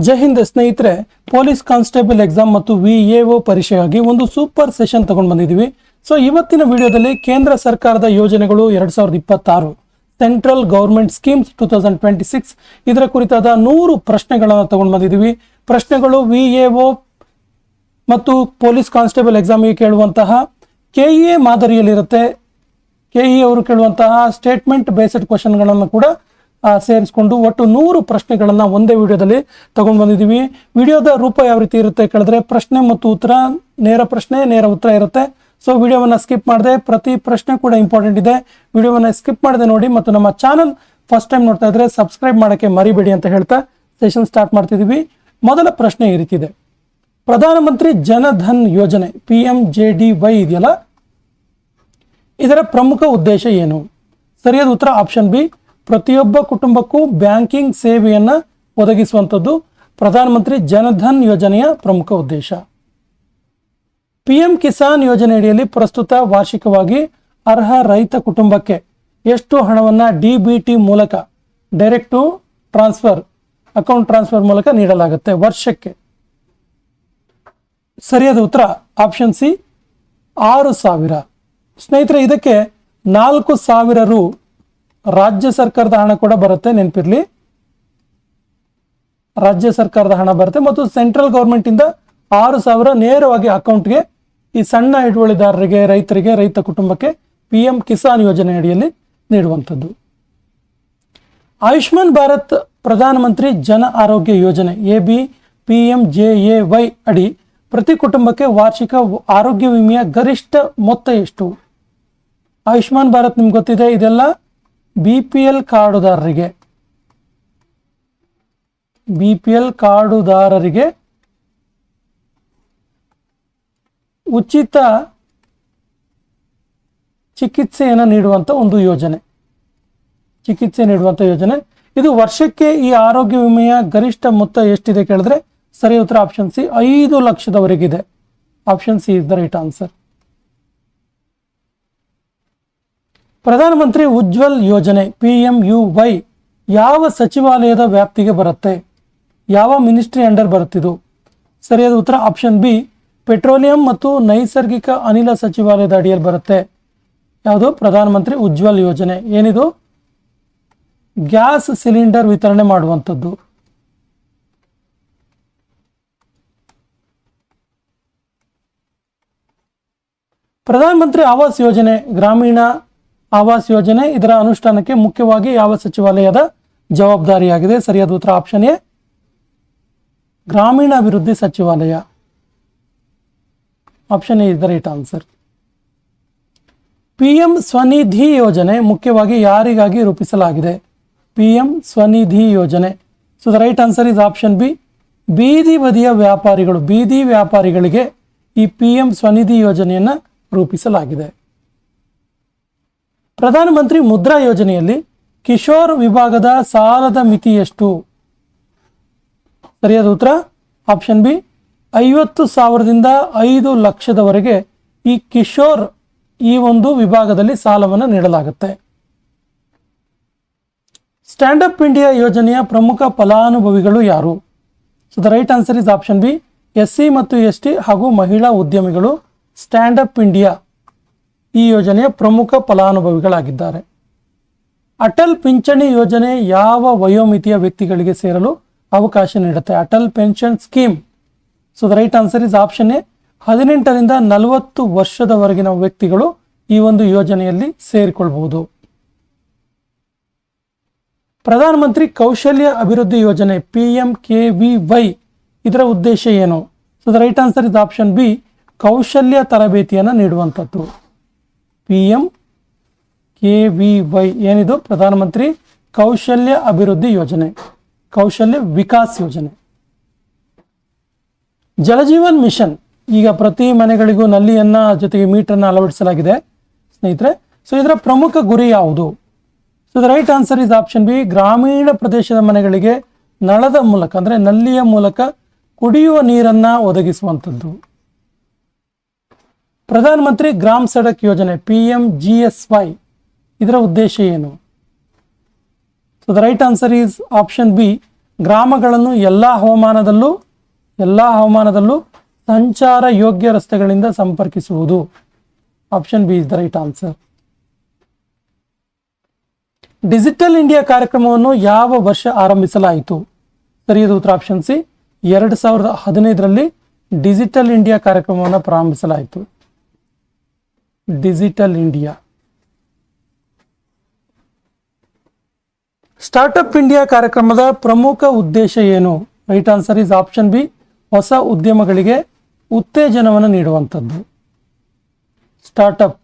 ಜೈ ಹಿಂದ್ ಸ್ನೇಹಿತರೆ, police constable exam ಮತ್ತು VAO ಪರೀಕ್ಷೆಗಾಗಿ ಒಂದು ಸೂಪರ್ ಸೆಷನ್ ತಗೊಂಡು ಬಂದಿದ್ದೀವಿ. ಸೊ ಇವತ್ತಿನ ವಿಡಿಯೋದಲ್ಲಿ ಕೇಂದ್ರ ಸರ್ಕಾರದ ಯೋಜನೆಗಳು 2026 ಸೆಂಟ್ರಲ್ ಗವರ್ಮೆಂಟ್ ಸ್ಕೀಮ್ಸ್ 2026 ಇದರ ಕುರಿತಾದ 100 ಪ್ರಶ್ನೆಗಳನ್ನು ತಗೊಂಡು ಬಂದಿದ್ದೀವಿ. ಪ್ರಶ್ನೆಗಳು VAO ಮತ್ತು ಪೊಲೀಸ್ ಕಾನ್ಸ್ಟೇಬಲ್ ಎಕ್ಸಾಮಿಗೆ ಕೇಳುವಂತಹ KEA ಮಾದರಿಯಲ್ಲಿರುತ್ತೆ. KEA ಅವರು ಕೇಳುವಂತಹ ಸ್ಟೇಟ್ಮೆಂಟ್ ಬೇಸ್ಡ್ ಕ್ವಶನ್ಗಳನ್ನು ಕೂಡ ಸೇರಿಸಿಕೊಂಡು ಒಟ್ಟು 100 ಪ್ರಶ್ನೆಗಳನ್ನು ಒಂದೇ ವಿಡಿಯೋದಲ್ಲಿ ತಗೊಂಡು ಬಂದಿದ್ದೀವಿ. ವಿಡಿಯೋದ ರೂಪ ಯಾವ ರೀತಿ ಇರುತ್ತೆ ಕೇಳಿದ್ರೆ ಪ್ರಶ್ನೆ ಮತ್ತು ಉತ್ತರ, ನೇರ ಪ್ರಶ್ನೆ ನೇರ ಉತ್ತರ ಇರುತ್ತೆ. ಸೊ ವಿಡಿಯೋವನ್ನು ಸ್ಕಿಪ್ ಮಾಡದೆ, ಪ್ರತಿ ಪ್ರಶ್ನೆ ಕೂಡ ಇಂಪಾರ್ಟೆಂಟ್ ಇದೆ, ವಿಡಿಯೋವನ್ನು ಸ್ಕಿಪ್ ಮಾಡದೆ ನೋಡಿ. ಮತ್ತು ನಮ್ಮ ಚಾನಲ್ ಫಸ್ಟ್ ಟೈಮ್ ನೋಡ್ತಾ ಇದ್ರೆ ಸಬ್ಸ್ಕ್ರೈಬ್ ಮಾಡೋಕ್ಕೆ ಮರಿಬೇಡಿ ಅಂತ ಹೇಳ್ತಾ ಸೆಷನ್ ಸ್ಟಾರ್ಟ್ ಮಾಡ್ತಿದ್ದೀವಿ. ಮೊದಲ ಪ್ರಶ್ನೆ ಈ ರೀತಿ ಇದೆ. ಪ್ರಧಾನಮಂತ್ರಿ ಜನಧನ್ ಯೋಜನೆ PMJDY ಇದೆಯಲ್ಲ, ಇದರ ಪ್ರಮುಖ ಉದ್ದೇಶ ಏನು? ಸರಿಯಾದ ಉತ್ತರ ಆಪ್ಷನ್ ಬಿ, ಪ್ರತಿಯೊಬ್ಬ ಕುಟುಂಬಕ್ಕೂ ಬ್ಯಾಂಕಿಂಗ್ ಸೇವೆಯನ್ನು ಒದಗಿಸುವಂಥದ್ದು ಪ್ರಧಾನಮಂತ್ರಿ ಜನಧನ್ ಯೋಜನೆಯ ಪ್ರಮುಖ ಉದ್ದೇಶ. PM ಕಿಸಾನ್ ಯೋಜನೆ ಅಡಿಯಲ್ಲಿ ಪ್ರಸ್ತುತ ವಾರ್ಷಿಕವಾಗಿ ಅರ್ಹ ರೈತ ಕುಟುಂಬಕ್ಕೆ ಎಷ್ಟು ಹಣವನ್ನು DBT ಮೂಲಕ, direct to transfer, account transfer ಮೂಲಕ ನೀಡಲಾಗುತ್ತೆ ವರ್ಷಕ್ಕೆ? ಸರಿಯಾದ ಉತ್ತರ ಆಪ್ಷನ್ ಸಿ, 6,000. ಸ್ನೇಹಿತರೆ, ಇದಕ್ಕೆ 4,000 ರು ರಾಜ್ಯ ಸರ್ಕಾರದ ಹಣ ಕೂಡ ಬರುತ್ತೆ, ನೆನಪಿರ್ಲಿ. ರಾಜ್ಯ ಸರ್ಕಾರದ ಹಣ ಬರುತ್ತೆ ಮತ್ತು ಸೆಂಟ್ರಲ್ ಗೌರ್ಮೆಂಟ್ ಇಂದ 6,000 ನೇರವಾಗಿ ಅಕೌಂಟ್ಗೆ, ಈ ಸಣ್ಣ ಹಿಡುವಳಿದಾರರಿಗೆ, ರೈತರಿಗೆ, ರೈತ ಕುಟುಂಬಕ್ಕೆ PM ಕಿಸಾನ್ ಯೋಜನೆ ಅಡಿಯಲ್ಲಿ ನೀಡುವಂಥದ್ದು. ಆಯುಷ್ಮಾನ್ ಭಾರತ್ ಪ್ರಧಾನಮಂತ್ರಿ ಜನ ಆರೋಗ್ಯ ಯೋಜನೆ PMJAY ಅಡಿ ಪ್ರತಿ ಕುಟುಂಬಕ್ಕೆ ವಾರ್ಷಿಕ ಆರೋಗ್ಯ ವಿಮೆಯ ಗರಿಷ್ಠ ಮೊತ್ತ ಎಷ್ಟು? ಆಯುಷ್ಮಾನ್ ಭಾರತ್ ನಿಮ್ಗೆ ಗೊತ್ತಿದೆ, ಇದೆಲ್ಲ BPL ಕಾರ್ಡುದಾರರಿಗೆ ಉಚಿತ ಚಿಕಿತ್ಸೆಯನ್ನು ನೀಡುವಂಥ ಒಂದು ಯೋಜನೆ, ಇದು ವರ್ಷಕ್ಕೆ ಈ ಆರೋಗ್ಯ ವಿಮೆಯ ಗರಿಷ್ಠ ಮೊತ್ತ ಎಷ್ಟಿದೆ ಕೇಳಿದ್ರೆ ಸರಿ ಉತ್ತರ ಆಪ್ಷನ್ ಸಿ, 5 ಲಕ್ಷದವರೆಗಿದೆ. Option C is the right answer. ಪ್ರಧಾನಮಂತ್ರಿ ಉಜ್ವಲ್ ಯೋಜನೆ PMUY ಯಾವ ಸಚಿವಾಲಯದ ವ್ಯಾಪ್ತಿಗೆ ಬರುತ್ತೆ? ಯಾವ ಮಿನಿಸ್ಟ್ರಿ ಅಂಡರ್ ಬರುತ್ತಿದ್ದು? ಸರಿಯಾದ ಉತ್ತರ ಆಪ್ಷನ್ ಬಿ, ಪೆಟ್ರೋಲಿಯಂ ಮತ್ತು ನೈಸರ್ಗಿಕ ಅನಿಲ ಸಚಿವಾಲಯದ ಅಡಿಯಲ್ಲಿ ಬರುತ್ತೆ. ಯಾವುದು? ಪ್ರಧಾನಮಂತ್ರಿ ಉಜ್ವಲ್ ಯೋಜನೆ. ಏನಿದು? ಗ್ಯಾಸ್ ಸಿಲಿಂಡರ್ ವಿತರಣೆ ಮಾಡುವಂಥದ್ದು. ಪ್ರಧಾನಮಂತ್ರಿ ಆವಾಸ್ ಯೋಜನೆ, ಗ್ರಾಮೀಣ ಆವಾಸ್ ಯೋಜನೆ, ಇದರ ಅನುಷ್ಠಾನಕ್ಕೆ ಮುಖ್ಯವಾಗಿ ಯಾವ ಸಚಿವಾಲಯದ ಜವಾಬ್ದಾರಿಯಾಗಿದೆ? ಸರಿಯಾದ ಉತ್ತರ ಆಪ್ಷನ್ ಎ, ಗ್ರಾಮೀಣಾಭಿವೃದ್ಧಿ ಸಚಿವಾಲಯ. Option A is the right answer. PM Svanidhi ಯೋಜನೆ ಮುಖ್ಯವಾಗಿ ಯಾರಿಗಾಗಿ ರೂಪಿಸಲಾಗಿದೆ? PM ಸ್ವನಿಧಿ ಯೋಜನೆ. So the right answer is option B, ಬೀದಿ ಬದಿಯ ವ್ಯಾಪಾರಿಗಳು, ಬೀದಿ ವ್ಯಾಪಾರಿಗಳಿಗೆ ಈ PM ಸ್ವನಿಧಿ ಯೋಜನೆಯನ್ನು ರೂಪಿಸಲಾಗಿದೆ. ಪ್ರಧಾನಮಂತ್ರಿ ಮುದ್ರಾ ಯೋಜನೆಯಲ್ಲಿ ಕಿಶೋರ್ ವಿಭಾಗದ ಸಾಲದ ಮಿತಿ ಎಷ್ಟು? ಸರಿಯಾದ ಉತ್ತರ ಆಪ್ಷನ್ ಬಿ, 50,000ದಿಂದ 5 ಲಕ್ಷದವರೆಗೆ ಈ ಕಿಶೋರ್ ಈ ಒಂದು ವಿಭಾಗದಲ್ಲಿ ಸಾಲವನ್ನು ನೀಡಲಾಗುತ್ತೆ. ಸ್ಟ್ಯಾಂಡ್ ಅಪ್ ಇಂಡಿಯಾ ಯೋಜನೆಯ ಪ್ರಮುಖ ಫಲಾನುಭವಿಗಳು ಯಾರು? So the right answer is option B, SC ಮತ್ತು ST ಹಾಗೂ ಮಹಿಳಾ ಉದ್ಯಮಿಗಳು ಸ್ಟ್ಯಾಂಡ್ ಅಪ್ ಇಂಡಿಯಾ ಈ ಯೋಜನೆಯ ಪ್ರಮುಖ ಫಲಾನುಭವಿಗಳಾಗಿದ್ದಾರೆ. ಅಟಲ್ ಪಿಂಚಣಿ ಯೋಜನೆ ಯಾವ ವಯೋಮಿತಿಯ ವ್ಯಕ್ತಿಗಳಿಗೆ ಸೇರಲು ಅವಕಾಶ ನೀಡುತ್ತೆ? Atal pension scheme. So the right answer is option A, 18ರಿಂದ 40 ವರ್ಷದವರೆಗಿನ ವ್ಯಕ್ತಿಗಳು ಈ ಒಂದು ಯೋಜನೆಯಲ್ಲಿ ಸೇರಿಕೊಳ್ಳಬಹುದು. ಪ್ರಧಾನಮಂತ್ರಿ ಕೌಶಲ್ಯ ಅಭಿವೃದ್ಧಿ ಯೋಜನೆ PMKVY ಇದರ ಉದ್ದೇಶ ಏನು? So the right answer is option B, ಕೌಶಲ್ಯ ತರಬೇತಿಯನ್ನು ನೀಡುವಂಥದ್ದು. PMKVY ಏನಿದು? ಪ್ರಧಾನಮಂತ್ರಿ ಕೌಶಲ್ಯ ಅಭಿವೃದ್ಧಿ ಯೋಜನೆ, ಕೌಶಲ್ಯ ವಿಕಾಸ್ ಯೋಜನೆ. ಜಲಜೀವನ್ ಮಿಷನ್, ಈಗ ಪ್ರತಿ ಮನೆಗಳಿಗೂ ನಲ್ಲಿಯನ್ನ ಜೊತೆಗೆ ಮೀಟರ್ನ ಅಳವಡಿಸಲಾಗಿದೆ ಸ್ನೇಹಿತರೆ. ಸೊ ಇದರ ಪ್ರಮುಖ ಗುರಿ ಯಾವುದು? So the right answer is option B, ಗ್ರಾಮೀಣ ಪ್ರದೇಶದ ಮನೆಗಳಿಗೆ ನಳದ ಮೂಲಕ, ಅಂದರೆ ನಲ್ಲಿಯ ಮೂಲಕ ಕುಡಿಯುವ ನೀರನ್ನು ಒದಗಿಸುವಂಥದ್ದು. ಪ್ರಧಾನಮಂತ್ರಿ ಗ್ರಾಮ್ ಸಡಕ್ ಯೋಜನೆ PMGSY ಇದರ ಉದ್ದೇಶ ಏನು? So the right answer is option B, ಗ್ರಾಮಗಳನ್ನು ಎಲ್ಲ ಹವಾಮಾನದಲ್ಲೂ ಸಂಚಾರ ಯೋಗ್ಯ ರಸ್ತೆಗಳಿಂದ ಸಂಪರ್ಕಿಸುವುದು. Option B is the right answer. Digital India ಕಾರ್ಯಕ್ರಮವನ್ನು ಯಾವ ವರ್ಷ ಆರಂಭಿಸಲಾಯಿತು? ಸರಿಯಾದ ಉತ್ತರ ಆಪ್ಷನ್ ಸಿ, 2015ರಲ್ಲಿ ಡಿಜಿಟಲ್ ಇಂಡಿಯಾ ಕಾರ್ಯಕ್ರಮವನ್ನು ಪ್ರಾರಂಭಿಸಲಾಯಿತು. Digital India. ಸ್ಟಾರ್ಟ್ಅಪ್ ಇಂಡಿಯಾ ಕಾರ್ಯಕ್ರಮದ ಪ್ರಮುಖ ಉದ್ದೇಶ ಏನು? Right answer is option B, ಹೊಸ ಉದ್ಯಮಗಳಿಗೆ ಉತ್ತೇಜನವನ್ನು ನೀಡುವಂಥದ್ದು. ಸ್ಟಾರ್ಟ್ಅಪ್.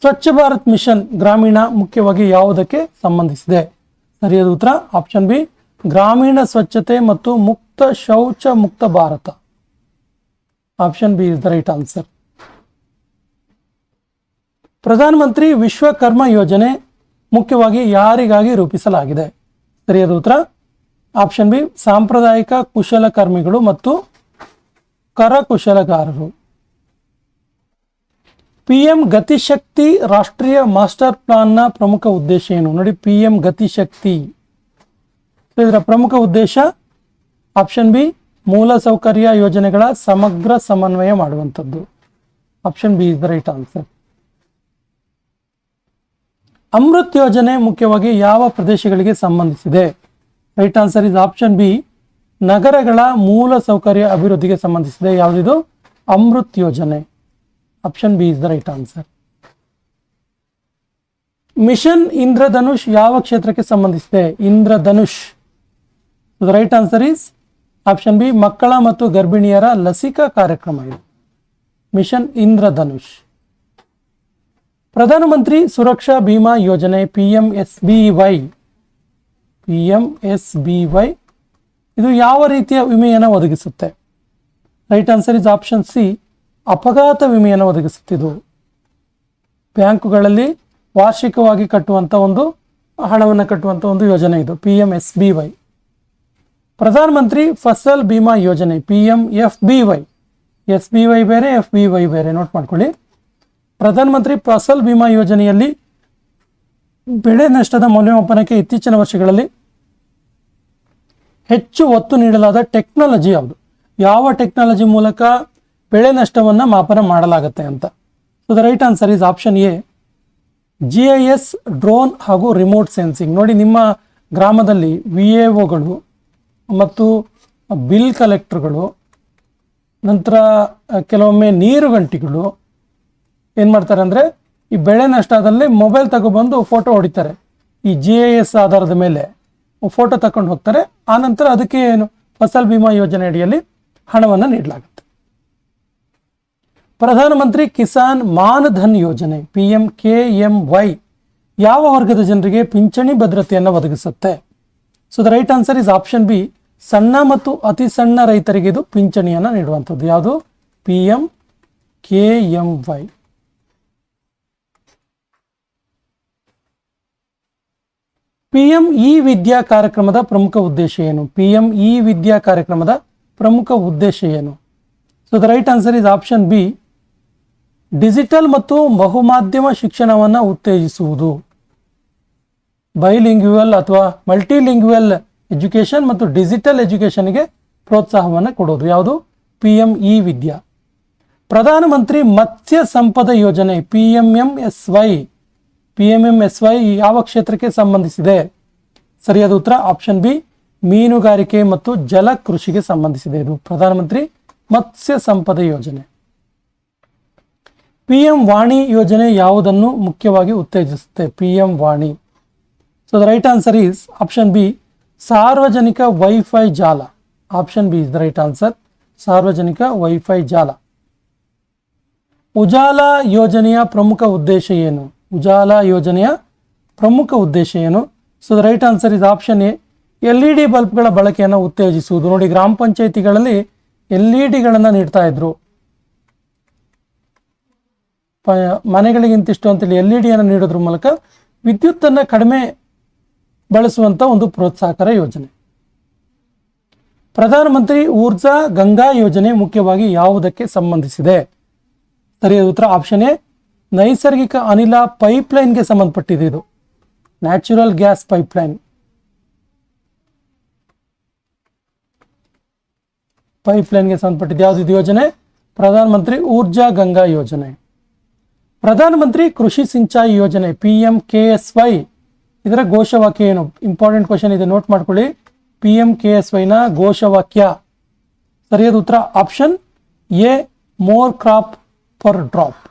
ಸ್ವಚ್ಛ ಭಾರತ್ ಮಿಷನ್ ಗ್ರಾಮೀಣ ಮುಖ್ಯವಾಗಿ ಯಾವುದಕ್ಕೆ ಸಂಬಂಧಿಸಿದೆ? ಸರಿಯಾದ ಉತ್ತರ ಆಪ್ಷನ್ ಬಿ, ಗ್ರಾಮೀಣ ಸ್ವಚ್ಛತೆ ಮತ್ತು ಮುಕ್ತ ಶೌಚ ಮುಕ್ತ Bharat. Option B is the right answer. ಪ್ರಧಾನಮಂತ್ರಿ ವಿಶ್ವಕರ್ಮ ಯೋಜನೆ ಮುಖ್ಯವಾಗಿ ಯಾರಿಗಾಗಿ ರೂಪಿಸಲಾಗಿದೆ? ಸರಿಯಾದ ಉತ್ತರ ಆಪ್ಷನ್ ಬಿ, ಸಾಂಪ್ರದಾಯಿಕ ಕುಶಲಕರ್ಮಿಗಳು ಮತ್ತು ಕರಕುಶಲಗಾರರು. PM ಗತಿಶಕ್ತಿ ರಾಷ್ಟ್ರೀಯ ಮಾಸ್ಟರ್ ಪ್ಲಾನ್ನ ಪ್ರಮುಖ ಉದ್ದೇಶ ಏನು? ನೋಡಿ, PM ಗತಿಶಕ್ತಿ ಇದರ ಪ್ರಮುಖ ಉದ್ದೇಶ ಆಪ್ಷನ್ ಬಿ, ಮೂಲಸೌಕರ್ಯ ಯೋಜನೆಗಳ ಸಮಗ್ರ ಸಮನ್ವಯ ಮಾಡುವಂಥದ್ದು. Option B is the right answer. Amrut ಯೋಜನೆ ಮುಖ್ಯವಾಗಿ ಯಾವ ಪ್ರದೇಶಗಳಿಗೆ ಸಂಬಂಧಿಸಿದೆ? Right answer is option B, ನಗರಗಳ ಮೂಲ ಸೌಕರ್ಯ ಅಭಿವೃದ್ಧಿಗೆ ಸಂಬಂಧಿಸಿದೆ. ಯಾವುದಿದು? ಅಮೃತ್ ಯೋಜನೆ. Option B is the right answer. Mission Indradhanush ಯಾವ ಕ್ಷೇತ್ರಕ್ಕೆ ಸಂಬಂಧಿಸಿದೆ? Indradhanush. The right answer is option B, ಮಕ್ಕಳ ಮತ್ತು ಗರ್ಭಿಣಿಯರ ಲಸಿಕಾ ಕಾರ್ಯಕ್ರಮ ಇದು. ಮಿಷನ್ ಇಂದ್ರಧನುಷ್. ಪ್ರಧಾನಮಂತ್ರಿ ಸುರಕ್ಷಾ ಬಿಮಾ ಯೋಜನೆ PMSBY ಇದು ಯಾವ ರೀತಿಯ ವಿಮೆಯನ್ನು ಒದಗಿಸುತ್ತೆ? Right answer is option C, ಅಪಘಾತ ವಿಮೆಯನ್ನು ಒದಗಿಸುತ್ತಿದ್ದು. ಬ್ಯಾಂಕುಗಳಲ್ಲಿ ವಾರ್ಷಿಕವಾಗಿ ಹಣವನ್ನು ಕಟ್ಟುವಂಥ ಒಂದು ಯೋಜನೆ ಇದು PMSBY. ಪ್ರಧಾನಮಂತ್ರಿ ಫಸಲ್ ಬಿಮಾ ಯೋಜನೆ PMFBY. SBY ಬೇರೆ, FBY ಬೇರೆ, ನೋಟ್ ಮಾಡ್ಕೊಳ್ಳಿ. ಪ್ರಧಾನಮಂತ್ರಿ ಫಸಲ್ ಬಿಮಾ ಯೋಜನೆಯಲ್ಲಿ ಬೆಳೆ ನಷ್ಟದ ಮೌಲ್ಯಮಾಪನಕ್ಕೆ ಇತ್ತೀಚಿನ ವರ್ಷಗಳಲ್ಲಿ ಹೆಚ್ಚು ಒತ್ತು ನೀಡಲಾದ ಟೆಕ್ನಾಲಜಿ ಯಾವುದು? ಯಾವ ಟೆಕ್ನಾಲಜಿ ಮೂಲಕ ಬೆಳೆ ನಷ್ಟವನ್ನು ಮಾಪನ ಮಾಡಲಾಗುತ್ತೆ ಅಂತ? So the right answer is option A, GIS, drone ಹಾಗೂ ರಿಮೋಟ್ ಸೆನ್ಸಿಂಗ್. ನೋಡಿ, ನಿಮ್ಮ ಗ್ರಾಮದಲ್ಲಿ VAOಗಳು ಮತ್ತು ಬಿಲ್ ಕಲೆಕ್ಟರ್ಗಳು, ನಂತರ ಕೆಲವೊಮ್ಮೆ ನೀರು ಗಂಟಿಗಳು ಏನು ಮಾಡ್ತಾರೆ ಅಂದರೆ, ಈ ಬೆಳೆ ನಷ್ಟದಲ್ಲಿ ಮೊಬೈಲ್ ತಗೊಬಂದು ಫೋಟೋ ಹೊಡಿತಾರೆ. ಈ GIS ಆಧಾರದ ಮೇಲೆ ಫೋಟೋ ತಗೊಂಡು ಹೋಗ್ತಾರೆ. ಆನಂತರ ಅದಕ್ಕೆ ಏನು ಫಸಲ್ ಬಿಮಾ ಯೋಜನೆ ಅಡಿಯಲ್ಲಿ ಹಣವನ್ನು ನೀಡಲಾಗುತ್ತೆ. ಪ್ರಧಾನಮಂತ್ರಿ ಕಿಸಾನ್ ಮಾನ್ ಧನ್ ಯೋಜನೆ PMKMY ಯಾವ ವರ್ಗದ ಜನರಿಗೆ ಪಿಂಚಣಿ ಭದ್ರತೆಯನ್ನು ಒದಗಿಸುತ್ತೆ? So the right answer is option B, ಸಣ್ಣ ಮತ್ತು ಅತಿ ಸಣ್ಣ ರೈತರಿಗೆ ಇದು ಪಿಂಚಣಿಯನ್ನು ನೀಡುವಂಥದ್ದು. ಯಾವುದು? PMKMY. PM ಇ-ವಿದ್ಯಾ ಕಾರ್ಯಕ್ರಮದ ಪ್ರಮುಖ ಉದ್ದೇಶ ಏನು? PM ಇ-ವಿದ್ಯಾ ಕಾರ್ಯಕ್ರಮದ ಪ್ರಮುಖ ಉದ್ದೇಶ ಏನು? So the right answer is option B, digital ಮತ್ತು ಬಹುಮಾಧ್ಯಮ ಶಿಕ್ಷಣವನ್ನು ಉತ್ತೇಜಿಸುವುದು. ಬೈಲಿಂಗ್ಯುವಲ್ ಅಥವಾ ಮಲ್ಟಿಲಿಂಗ್ಯುವಲ್ ಎಜುಕೇಷನ್ ಮತ್ತು ಡಿಜಿಟಲ್ ಎಜುಕೇಷನ್ಗೆ ಪ್ರೋತ್ಸಾಹವನ್ನು ಕೊಡೋದು. ಯಾವುದು? PM ಇ-ವಿದ್ಯಾ. ಪ್ರಧಾನಮಂತ್ರಿ ಮತ್ಸ್ಯ ಸಂಪದ ಯೋಜನೆ PMMSY ಯಾವ ಕ್ಷೇತ್ರಕ್ಕೆ ಸಂಬಂಧಿಸಿದೆ? ಸರಿಯಾದ ಉತ್ತರ ಆಪ್ಷನ್ ಬಿ, ಮೀನುಗಾರಿಕೆ ಮತ್ತು ಜಲ ಕೃಷಿಗೆ ಸಂಬಂಧಿಸಿದೆ. ಇದು ಪ್ರಧಾನಮಂತ್ರಿ ಮತ್ಸ್ಯ ಸಂಪದ ಯೋಜನೆ. PM ವಾಣಿ ಯೋಜನೆ ಯಾವುದನ್ನು ಮುಖ್ಯವಾಗಿ ಉತ್ತೇಜಿಸುತ್ತೆ? PM Vani. So the right answer is option B, ಸಾರ್ವಜನಿಕ ವೈಫೈ ಜಾಲ. Option B is the right answer, ಸಾರ್ವಜನಿಕ ವೈಫೈ ಜಾಲ. ಉಜಾಲಾ ಯೋಜನೆಯ ಪ್ರಮುಖ ಉದ್ದೇಶ ಏನು? ಉಜಾಲಾ ಯೋಜನೆಯ ಪ್ರಮುಖ ಉದ್ದೇಶ ಏನು? So the right answer is option A, LED ಬಲ್ಬ್ಗಳ ಬಳಕೆಯನ್ನು ಉತ್ತೇಜಿಸುವುದು. ನೋಡಿ, ಗ್ರಾಮ ಪಂಚಾಯಿತಿಗಳಲ್ಲಿ LEDಗಳನ್ನು ನೀಡ್ತಾ ಇದ್ರು. ಮನೆಗಳಿಗೆ ಇಂತಿಷ್ಟು ಅಂತೇಳಿ LED ನೀಡೋದ್ರ ಮೂಲಕ ವಿದ್ಯುತ್ತನ್ನು ಕಡಿಮೆ ಬಳಸುವಂಥ ಒಂದು ಪ್ರೋತ್ಸಾಹಕರ ಯೋಜನೆ. ಪ್ರಧಾನಮಂತ್ರಿ ಊರ್ಜಾ ಗಂಗಾ ಯೋಜನೆ ಮುಖ್ಯವಾಗಿ ಯಾವುದಕ್ಕೆ ಸಂಬಂಧಿಸಿದೆ? ಸರಿಯಾದ ಉತ್ತರ ಆಪ್ಷನ್ ಎ, ನೈಸರ್ಗಿಕ ಅನಿಲ ಪೈಪ್ಲೈನ್ಗೆ ಸಂಬಂಧಪಟ್ಟಿದೆ. ಇದು ನ್ಯಾಚುರಲ್ ಗ್ಯಾಸ್ ಪೈಪ್ಲೈನ್. ಪೈಪ್ಲೈನ್ಗೆ ಸಂಬಂಧಪಟ್ಟಿದ್ದು ಯಾವುದಿದು ಯೋಜನೆ? ಪ್ರಧಾನ ಮಂತ್ರಿ ಊರ್ಜಾ ಗಂಗಾ ಯೋಜನೆ. ಪ್ರಧಾನ ಮಂತ್ರಿ ಕೃಷಿ ಸಿಂಚಾಯಿ ಯೋಜನೆ PMKSY, ಇದರ ಘೋಷವಾಕ್ಯ ಏನು? ಇಂಪಾರ್ಟೆಂಟ್ ಕ್ವಶನ್ ಇದೆ, ನೋಟ್ ಮಾಡ್ಕೊಳ್ಳಿ. PMKSY ನ ಘೋಷವಾಕ್ಯ ಸರಿಯಾದ ಉತ್ತರ option A, more crop per drop.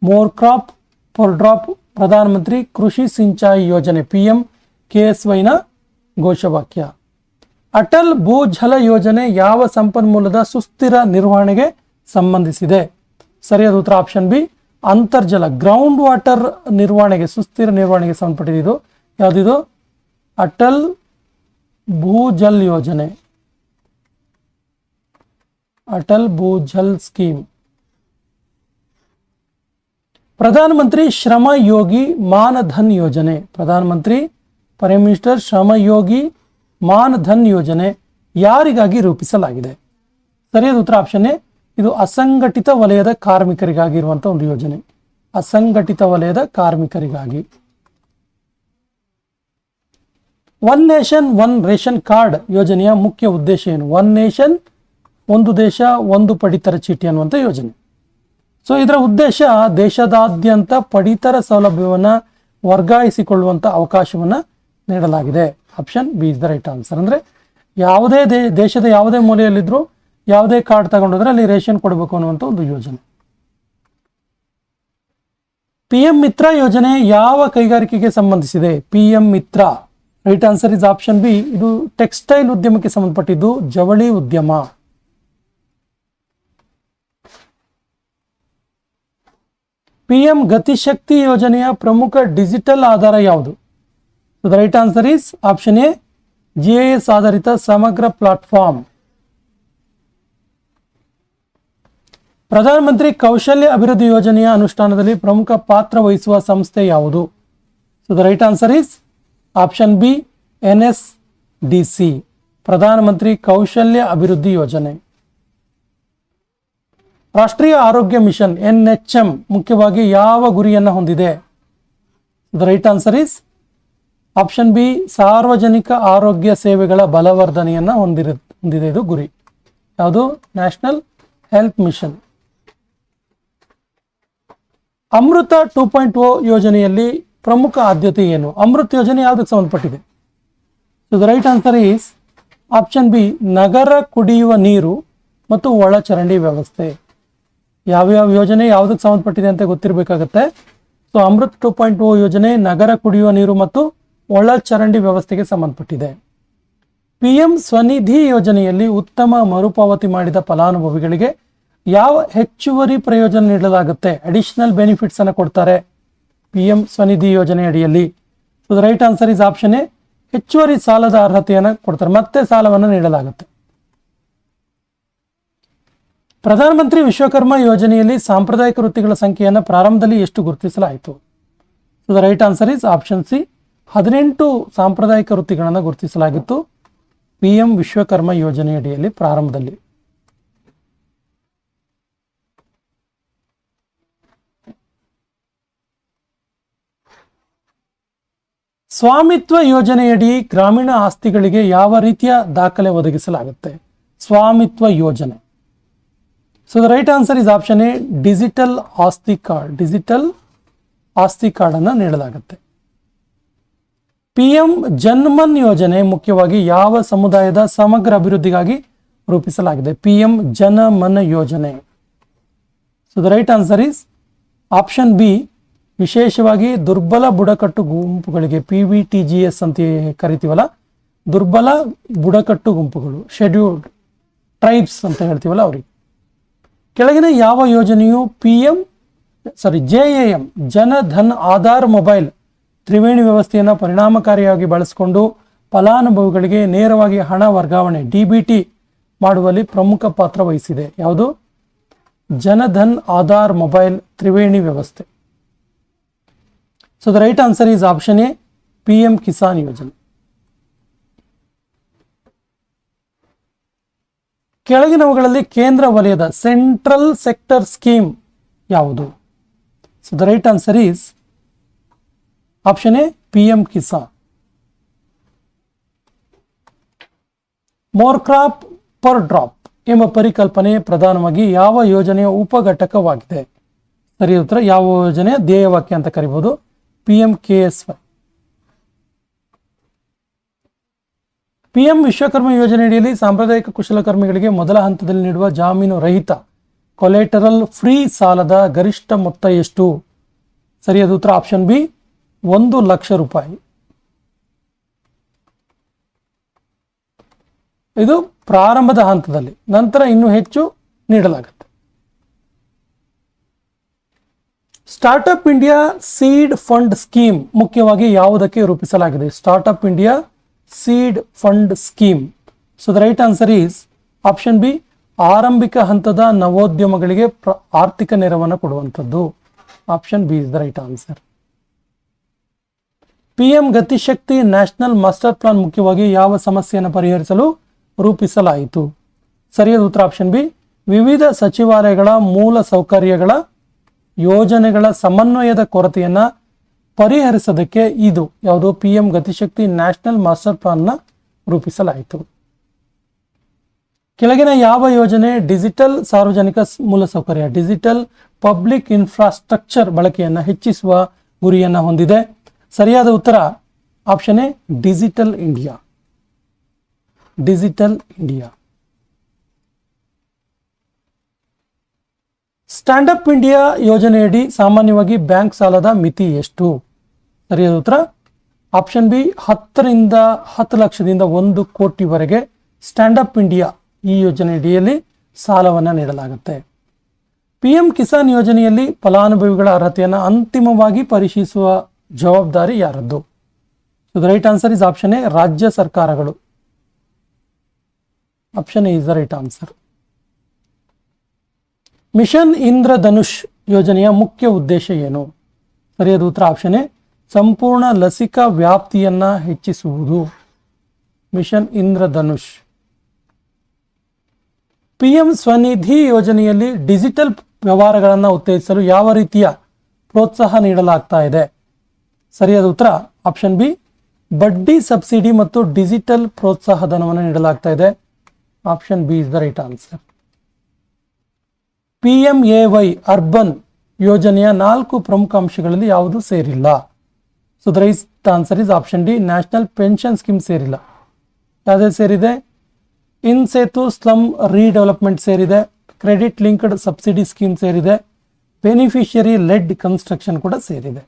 More crop per drop Pradhan Mantri ಕೃಷಿ ಸಿಂಚಾಯಿ ಯೋಜನೆ PMKSY ನ ಘೋಷವಾಕ್ಯ. ಅಟಲ್ ಭೂಜಲ ಯೋಜನೆ ಯಾವ ಸಂಪನ್ಮೂಲದ ಸುಸ್ಥಿರ ನಿರ್ವಹಣೆಗೆ ಸಂಬಂಧಿಸಿದೆ? ಸರಿಯಾದ ಉತ್ತರ ಆಪ್ಷನ್ ಬಿ, ಅಂತರ್ಜಲ, ಗ್ರೌಂಡ್ ವಾಟರ್ ನಿರ್ವಹಣೆಗೆ, ಸುಸ್ಥಿರ ನಿರ್ವಹಣೆಗೆ ಸಂಬಂಧಪಟ್ಟಿದ್ದು ಯಾವುದಿದು? ಅಟಲ್ ಭೂಜಲ್ ಯೋಜನೆ, ಅಟಲ್ ಭೂಜಲ್ ಸ್ಕೀಮ್. ಪ್ರಧಾನ ಮಂತ್ರಿ ಶ್ರಮ ಯೋಗಿ ಮಾನಧನ್ ಯೋಜನೆ, ಪ್ರಧಾನ ಮಂತ್ರಿ ಪ್ರೈಮ್ ಮಿನಿಸ್ಟರ್ ಶ್ರಮ ಯೋಗಿ ಮಾನಧನ್ ಯೋಜನೆ ಯಾರಿಗಾಗಿ ರೂಪಿಸಲಾಗಿದೆ? ಸರಿಯಾದ ಉತ್ತರ ಆಪ್ಷನ್ ಎ, ಇದು ಅಸಂಘಟಿತ ವಲಯದ ಕಾರ್ಮಿಕರಿಗಾಗಿ ಇರುವಂತಹ ಒಂದು ಯೋಜನೆ, ಅಸಂಘಟಿತ ವಲಯದ ಕಾರ್ಮಿಕರಿಗಾಗಿ. One nation one ration card ಯೋಜನೆಯ ಮುಖ್ಯ ಉದ್ದೇಶ ಏನು? ಒನ್ ನೇಷನ್, ಒಂದು ದೇಶ ಒಂದು ಪಡಿತರ ಚೀಟಿ ಅನ್ನುವಂಥ ಯೋಜನೆ. ಸೊ ಇದರ ಉದ್ದೇಶ ದೇಶದಾದ್ಯಂತ ಪಡಿತರ ಸೌಲಭ್ಯವನ್ನು ವರ್ಗಾಯಿಸಿಕೊಳ್ಳುವಂಥ ಅವಕಾಶವನ್ನು ನೀಡಲಾಗಿದೆ. Option B is the right answer. ಅಂದರೆ ಯಾವುದೇ ದೇಶದ ಯಾವುದೇ ಮೂಲೆಯಲ್ಲಿದ್ದರೂ ಯಾವುದೇ ಕಾರ್ಡ್ ತಗೊಂಡೋದ್ರೆ ಅಲ್ಲಿ ರೇಷನ್ ಕೊಡಬೇಕು ಅನ್ನುವಂಥ ಒಂದು ಯೋಜನೆ. PM ಮಿತ್ರ ಯೋಜನೆ ಯಾವ ಕೈಗಾರಿಕೆಗೆ ಸಂಬಂಧಿಸಿದೆ? PM Mitra, right answer is option B, ಇದು ಟೆಕ್ಸ್ಟೈಲ್ ಉದ್ಯಮಕ್ಕೆ ಸಂಬಂಧಪಟ್ಟಿದ್ದು, ಜವಳಿ ಉದ್ಯಮ. PM ಗತಿಶಕ್ತಿ ಯೋಜನೆಯ ಪ್ರಮುಖ ಡಿಜಿಟಲ್ ಆಧಾರ ಯಾವುದು? The right answer is option A, GIS ಆಧಾರಿತ ಸಮಗ್ರ ಪ್ಲಾಟ್ಫಾರ್ಮ್. ಪ್ರಧಾನ ಮಂತ್ರಿ ಕೌಶಲ್ಯ ಅಭಿವೃದ್ಧಿ ಯೋಜನೆಯ ಅನುಷ್ಠಾನದಲ್ಲಿ ಪ್ರಮುಖ ಪಾತ್ರ ವಹಿಸುವ ಸಂಸ್ಥೆ ಯಾವುದು? So the right answer is option B, NSDC, Pradhan Mantri ಕೌಶಲ್ಯ ಅಭಿವೃದ್ಧಿ ಯೋಜನೆ. ರಾಷ್ಟ್ರೀಯ ಆರೋಗ್ಯ ಮಿಷನ್ NHM ಮುಖ್ಯವಾಗಿ ಯಾವ ಗುರಿಯನ್ನು ಹೊಂದಿದೆ? The right answer is option B, ಸಾರ್ವಜನಿಕ ಆರೋಗ್ಯ ಸೇವೆಗಳ ಬಲವರ್ಧನೆಯನ್ನು ಹೊಂದಿದೆ. ಇದು ಗುರಿ ಯಾವುದು? National health mission. ಅಮೃತ 2.0 ಯೋಜನೆಯಲ್ಲಿ ಪ್ರಮುಖ ಆದ್ಯತೆ ಏನು? ಅಮೃತ್ ಯೋಜನೆ ಯಾವುದಕ್ಕೆ ಸಂಬಂಧಪಟ್ಟಿದೆ? So the right answer is option B, ನಗರ ಕುಡಿಯುವ ನೀರು ಮತ್ತು ಒಳಚರಂಡಿ ವ್ಯವಸ್ಥೆ. ಯಾವ್ಯಾವ ಯೋಜನೆ ಯಾವುದಕ್ಕೆ ಸಂಬಂಧಪಟ್ಟಿದೆ ಅಂತ ಗೊತ್ತಿರಬೇಕಾಗತ್ತೆ. ಸೊ ಅಮೃತ್ 2.0 ಯೋಜನೆ ನಗರ ಕುಡಿಯುವ ನೀರು ಮತ್ತು ಒಳಚರಂಡಿ ವ್ಯವಸ್ಥೆಗೆ ಸಂಬಂಧಪಟ್ಟಿದೆ. PM ಸ್ವನಿಧಿ ಯೋಜನೆಯಲ್ಲಿ ಉತ್ತಮ ಮರುಪಾವತಿ ಮಾಡಿದ ಫಲಾನುಭವಿಗಳಿಗೆ ಯಾವ ಹೆಚ್ಚುವರಿ ಪ್ರಯೋಜನ ನೀಡಲಾಗುತ್ತೆ? ಅಡಿಷನಲ್ ಬೆನಿಫಿಟ್ಸ್ ಅನ್ನು ಕೊಡ್ತಾರೆ PM ಸ್ವನಿಧಿ ಯೋಜನೆ ಅಡಿಯಲ್ಲಿ. So the right answer is option A, ಹೆಚ್ಚುವರಿ ಸಾಲದ ಅರ್ಹತೆಯನ್ನು ಕೊಡ್ತಾರೆ, ಮತ್ತೆ ಸಾಲವನ್ನು ನೀಡಲಾಗುತ್ತೆ. ಪ್ರಧಾನಮಂತ್ರಿ ವಿಶ್ವಕರ್ಮ ಯೋಜನೆಯಲ್ಲಿ ಸಾಂಪ್ರದಾಯಿಕ ವೃತ್ತಿಗಳ ಸಂಖ್ಯೆಯನ್ನು ಪ್ರಾರಂಭದಲ್ಲಿ ಎಷ್ಟು ಗುರುತಿಸಲಾಯಿತು? So the right answer is option C, 18 ಸಾಂಪ್ರದಾಯಿಕ ವೃತ್ತಿಗಳನ್ನು ಗುರುತಿಸಲಾಗಿತ್ತು PM ವಿಶ್ವಕರ್ಮ ಯೋಜನೆಯಡಿಯಲ್ಲಿ ಪ್ರಾರಂಭದಲ್ಲಿ. ಸ್ವಾಮಿತ್ವ ಯೋಜನೆಯಡಿ ಗ್ರಾಮೀಣ ಆಸ್ತಿಗಳಿಗೆ ಯಾವ ರೀತಿಯ ದಾಖಲೆ ಒದಗಿಸಲಾಗುತ್ತೆ? ಸ್ವಾಮಿತ್ವ ಯೋಜನೆ. So the right answer is option A, digital ಆಸ್ತಿ ಕಾರ್ಡ್. ಡಿಜಿಟಲ್ ಆಸ್ತಿ ಕಾರ್ಡ್ ಅನ್ನು ನೀಡಲಾಗುತ್ತೆ. PM ಜನ್ಮನ್ ಯೋಜನೆ ಮುಖ್ಯವಾಗಿ ಯಾವ ಸಮುದಾಯದ ಸಮಗ್ರ ಅಭಿವೃದ್ಧಿಗಾಗಿ ರೂಪಿಸಲಾಗಿದೆ? PM ಜನಮನ್ ಯೋಜನೆ. So the right answer is option B, ವಿಶೇಷವಾಗಿ ದುರ್ಬಲ ಬುಡಕಟ್ಟು ಗುಂಪುಗಳಿಗೆ, PBTGS ಅಂತ ಕರಿತೀವಲ್ಲ, ದುರ್ಬಲ ಬುಡಕಟ್ಟು ಗುಂಪುಗಳು, ಶೆಡ್ಯೂಲ್ಡ್ ಟ್ರೈಬ್ಸ್ ಅಂತ ಹೇಳ್ತೀವಲ್ಲ ಅವರಿಗೆ. ಕೆಳಗಿನ ಯಾವ ಯೋಜನೆಯು JAM ಜನಧನ್ ಆಧಾರ್ ಮೊಬೈಲ್ ತ್ರಿವೇಣಿ ವ್ಯವಸ್ಥೆಯನ್ನು ಪರಿಣಾಮಕಾರಿಯಾಗಿ ಬಳಸಿಕೊಂಡು ಫಲಾನುಭವಿಗಳಿಗೆ ನೇರವಾಗಿ ಹಣ ವರ್ಗಾವಣೆ DBT ಮಾಡುವಲ್ಲಿ ಪ್ರಮುಖ ಪಾತ್ರ ವಹಿಸಿದೆ? ಯಾವುದು? ಜನಧನ್ ಆಧಾರ್ ಮೊಬೈಲ್ ತ್ರಿವೇಣಿ ವ್ಯವಸ್ಥೆ. So the right answer is option A, PM Kisan ಯೋಜನೆ. ಕೆಳಗಿನವುಗಳಲ್ಲಿ ಕೇಂದ್ರ ವಲಯದ ಸೆಂಟ್ರಲ್ ಸೆಕ್ಟರ್ ಸ್ಕೀಮ್ ಯಾವುದು? So the right answer is option A, PM Kisan. More crop per drop ಎಂಬ ಪರಿಕಲ್ಪನೆ ಪ್ರಧಾನವಾಗಿ ಯಾವ ಯೋಜನೆಯ ಉಪಘಟಕವಾಗಿದೆ? ಸರಿಯಾದ ಉತ್ತರ ಯಾವ ಯೋಜನೆಯ ಧ್ಯೇಯವಾಕ್ಯ ಅಂತ ಕರಿಬಹುದು? PMKSY. PM ವಿಶ್ವಕರ್ಮ ಯೋಜನೆಯಡಿಯಲ್ಲಿ ಸಾಂಪ್ರದಾಯಿಕ ಕುಶಲಕರ್ಮಿಗಳಿಗೆ ಮೊದಲ ಹಂತದಲ್ಲಿ ನೀಡುವ ಜಾಮೀನು ರಹಿತ ಕೊಲೆಟರಲ್ ಫ್ರೀ ಸಾಲದ ಗರಿಷ್ಠ ಮೊತ್ತ ಎಷ್ಟು? ಸರಿಯಾದ ಉತ್ತರ ಆಪ್ಷನ್ ಬಿ, 1 ಲಕ್ಷ ರೂಪಾಯಿ. ಇದು ಪ್ರಾರಂಭದ ಹಂತದಲ್ಲಿ, ನಂತರ ಇನ್ನೂ ಹೆಚ್ಚು ನೀಡಲಾಗುತ್ತೆ. Startup India seed fund scheme ಮುಖ್ಯವಾಗಿ ಯಾವುದಕ್ಕೆ ರೂಪಿಸಲಾಗಿದೆ? Startup India seed fund scheme. So the right answer is option B, ಆರಂಭಿಕ ಹಂತದ ನವೋದ್ಯಮಗಳಿಗೆ ಆರ್ಥಿಕ ನೆರವನ್ನು ಕೊಡುವಂಥದ್ದು. Option B is the right answer. PM Gati Shakti national master plan ಮುಖ್ಯವಾಗಿ ಯಾವ ಸಮಸ್ಯೆಯನ್ನು ಪರಿಹರಿಸಲು ರೂಪಿಸಲಾಯಿತು? ಸರಿಯಾದ ಉತ್ತರ ಆಪ್ಷನ್ ಬಿ, ವಿವಿಧ ಸಚಿವಾಲಯಗಳ ಮೂಲ ಸೌಕರ್ಯಗಳ ಯೋಜನೆಗಳ ಸಮನ್ವಯದ ಕೊರತೆಯನ್ನು ಪರಿಹರಿಸೋದಕ್ಕೆ ಇದು ಯಾವುದು PM ಗತಿಶಕ್ತಿ ನ್ಯಾಷನಲ್ ಮಾಸ್ಟರ್ ಪ್ಲಾನ್ನ ರೂಪಿಸಲಾಯಿತು. ಕೆಳಗಿನ ಯಾವ ಯೋಜನೆ ಡಿಜಿಟಲ್ ಸಾರ್ವಜನಿಕ ಮೂಲಸೌಕರ್ಯ ಡಿಜಿಟಲ್ ಪಬ್ಲಿಕ್ ಇನ್ಫ್ರಾಸ್ಟ್ರಕ್ಚರ್ ಬಳಕೆಯನ್ನು ಹೆಚ್ಚಿಸುವ ಗುರಿಯನ್ನು ಹೊಂದಿದೆ? ಸರಿಯಾದ ಉತ್ತರ option A, digital India. Digital India. Stand up India ಯೋಜನೆಯಡಿ ಸಾಮಾನ್ಯವಾಗಿ ಬ್ಯಾಂಕ್ ಸಾಲದ ಮಿತಿ ಎಷ್ಟು? ಸರಿಯಾದ ಉತ್ತರ ಆಪ್ಷನ್ ಬಿ, 10 ರಿಂದ 10 ಲಕ್ಷದಿಂದ 1 ಕೋಟಿವರೆಗೆ ಸ್ಟ್ಯಾಂಡಪ್ ಇಂಡಿಯಾ ಈ ಯೋಜನೆಯಡಿಯಲ್ಲಿ ಸಾಲವನ್ನು ನೀಡಲಾಗುತ್ತೆ. PM ಕಿಸಾನ್ ಯೋಜನೆಯಲ್ಲಿ ಫಲಾನುಭವಿಗಳ ಅರ್ಹತೆಯನ್ನು ಅಂತಿಮವಾಗಿ ಪರಿಶೀಲಿಸುವ ಜವಾಬ್ದಾರಿ ಯಾರದ್ದು? So the right answer is option A, ರಾಜ್ಯ ಸರ್ಕಾರಗಳು. Option A is the right answer. Mission Indradhanush ಯೋಜನೆಯ ಮುಖ್ಯ ಉದ್ದೇಶ ಏನು? ಸರಿಯಾದ ಉತ್ತರ ಆಪ್ಷನ್ ಎ, ಸಂಪೂರ್ಣ ಲಸಿಕಾ ವ್ಯಾಪ್ತಿಯನ್ನ ಹೆಚ್ಚಿಸುವುದು. ಮಿಷನ್ ಇಂದ್ರಧನುಷ್. PM ಸ್ವನಿಧಿ ಯೋಜನೆಯಲ್ಲಿ ಡಿಜಿಟಲ್ ವ್ಯವಹಾರಗಳನ್ನು ಉತ್ತೇಜಿಸಲು ಯಾವ ರೀತಿಯ ಪ್ರೋತ್ಸಾಹ ನೀಡಲಾಗ್ತಾ ಇದೆ? ಸರಿಯಾದ ಉತ್ತರ ಆಪ್ಷನ್ ಬಿ, ಬಡ್ಡಿ ಸಬ್ಸಿಡಿ ಮತ್ತು ಡಿಜಿಟಲ್ ಪ್ರೋತ್ಸಾಹ ಧನವನ್ನು ನೀಡಲಾಗ್ತಾ ಇದೆ. Option B is the right answer. PMAY urban ಯೋಜನೆಯ 4 ಪ್ರಮುಖ ಅಂಶಗಳಲ್ಲಿ ಯಾವುದು ಸೇರಿಲ್ಲ? So the right answer is option D, national pension scheme ಸೇರಿಲ್ಲ. ಯಾವುದೇ ಸೇರಿದೆ? ಇನ್ ಸೇತು ಸ್ಲಮ್ ರೀಡೆವಲಪ್ಮೆಂಟ್ ಸೇರಿದೆ, ಕ್ರೆಡಿಟ್ ಲಿಂಕ್ಡ್ ಸಬ್ಸಿಡಿ ಸ್ಕೀಮ್ ಸೇರಿದೆ, ಬೆನಿಫಿಷಿಯರಿ ಲೆಡ್ ಕನ್ಸ್ಟ್ರಕ್ಷನ್ ಕೂಡ ಸೇರಿದೆ.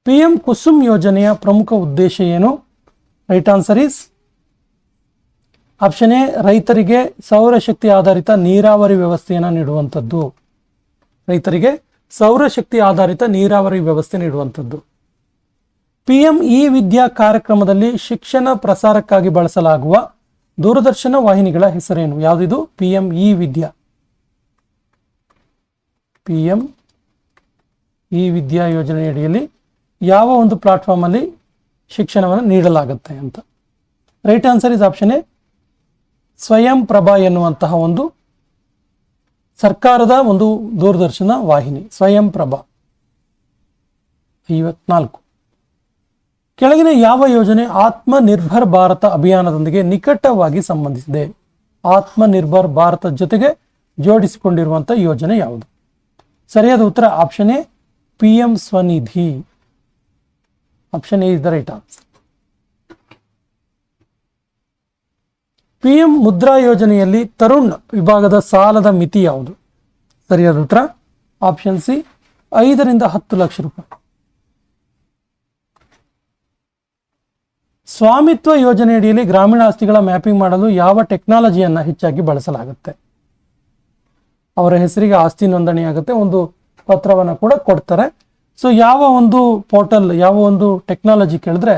PM ಕುಸುಮ್ ಯೋಜನೆಯ ಪ್ರಮುಖ ಉದ್ದೇಶ ಏನು? Right answer is option A, ರೈತರಿಗೆ ಸೌರಶಕ್ತಿ ಆಧಾರಿತ ನೀರಾವರಿ ವ್ಯವಸ್ಥೆಯನ್ನು ನೀಡುವಂಥದ್ದು. ರೈತರಿಗೆ ಸೌರಶಕ್ತಿ ಆಧಾರಿತ ನೀರಾವರಿ ವ್ಯವಸ್ಥೆ ನೀಡುವಂಥದ್ದು. PM ಇ ವಿದ್ಯಾ ಕಾರ್ಯಕ್ರಮದಲ್ಲಿ ಶಿಕ್ಷಣ ಪ್ರಸಾರಕ್ಕಾಗಿ ಬಳಸಲಾಗುವ ದೂರದರ್ಶನ ವಾಹಿನಿಗಳ ಹೆಸರೇನು? ಯಾವುದಿದು? PM ಇ ವಿದ್ಯಾ. PM ಇ ವಿದ್ಯಾ ಯೋಜನೆಯಡಿಯಲ್ಲಿ ಯಾವ ಒಂದು ಪ್ಲಾಟ್ಫಾರ್ಮ್ ಅಲ್ಲಿ ಶಿಕ್ಷಣವನ್ನು ನೀಡಲಾಗುತ್ತೆ ಅಂತ? Right answer is option A, ಸ್ವಯಂ ಪ್ರಭಾ ಎನ್ನುವಂತಹ ಒಂದು ಸರ್ಕಾರದ ಒಂದು ದೂರದರ್ಶನ ವಾಹಿನಿ ಸ್ವಯಂ ಪ್ರಭಾ. 54. ಕೆಳಗಿನ ಯಾವ ಯೋಜನೆ ಆತ್ಮ ನಿರ್ಭರ್ ಭಾರತ ಅಭಿಯಾನದೊಂದಿಗೆ ನಿಕಟವಾಗಿ ಸಂಬಂಧಿಸಿದೆ? ಆತ್ಮ ನಿರ್ಭರ್ ಭಾರತ ಜೊತೆಗೆ ಜೋಡಿಸಿಕೊಂಡಿರುವಂತಹ ಯೋಜನೆ ಯಾವುದು? ಸರಿಯಾದ ಉತ್ತರ option A, PM Svanidhi. Option A is the right answer. PM Mudra ಯೋಜನೆಯಲ್ಲಿ ತರುಣ್ ವಿಭಾಗದ ಸಾಲದ ಮಿತಿ ಯಾವುದು? ಸರಿಯಾದ ಉತ್ತರ ಆಪ್ಷನ್ ಸಿ, 5 ರಿಂದ 10 ಲಕ್ಷ ರೂಪಾಯಿ. ಸ್ವಾಮಿತ್ವ ಯೋಜನೆಯಡಿಯಲ್ಲಿ ಗ್ರಾಮೀಣ ಆಸ್ತಿಗಳ ಮ್ಯಾಪಿಂಗ್ ಮಾಡಲು ಯಾವ ಟೆಕ್ನಾಲಜಿಯನ್ನು ಹೆಚ್ಚಾಗಿ ಬಳಸಲಾಗುತ್ತೆ? ಅವರ ಹೆಸರಿಗೆ ಆಸ್ತಿ ನೋಂದಣಿ ಆಗುತ್ತೆ, ಒಂದು ಪತ್ರವನ್ನು ಕೂಡ ಕೊಡ್ತಾರೆ. ಸೊ ಯಾವ ಒಂದು ಪೋರ್ಟಲ್, ಯಾವ ಒಂದು ಟೆಕ್ನಾಲಜಿ ಕೇಳಿದ್ರೆ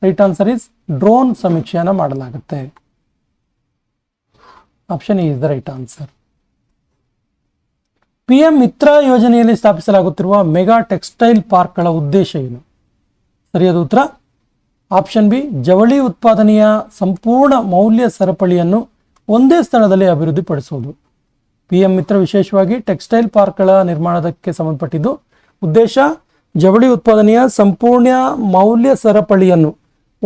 ರೈಟ್ ಆನ್ಸರ್ ಇಸ್ ಡ್ರೋನ್ ಸಮೀಕ್ಷೆಯನ್ನು ಮಾಡಲಾಗುತ್ತೆ. Option A is the right answer. PM ಮಿತ್ರ ಯೋಜನೆಯಲ್ಲಿ ಸ್ಥಾಪಿಸಲಾಗುತ್ತಿರುವ ಮೆಗಾ ಟೆಕ್ಸ್ಟೈಲ್ ಪಾರ್ಕ್ಗಳ ಉದ್ದೇಶ ಏನು? ಸರಿಯಾದ ಉತ್ತರ ಆಪ್ಷನ್ ಬಿ, ಜವಳಿ ಉತ್ಪಾದನೆಯ ಸಂಪೂರ್ಣ ಮೌಲ್ಯ ಸರಪಳಿಯನ್ನು ಒಂದೇ ಸ್ಥಳದಲ್ಲಿ ಅಭಿವೃದ್ಧಿಪಡಿಸುವುದು. PM ಮಿತ್ರ ವಿಶೇಷವಾಗಿ ಟೆಕ್ಸ್ಟೈಲ್ ಪಾರ್ಕ್ಗಳ ನಿರ್ಮಾಣಕ್ಕೆ ಸಂಬಂಧಪಟ್ಟಿದ್ದು. ಉದ್ದೇಶ ಜವಳಿ ಉತ್ಪಾದನೆಯ ಸಂಪೂರ್ಣ ಮೌಲ್ಯ ಸರಪಳಿಯನ್ನು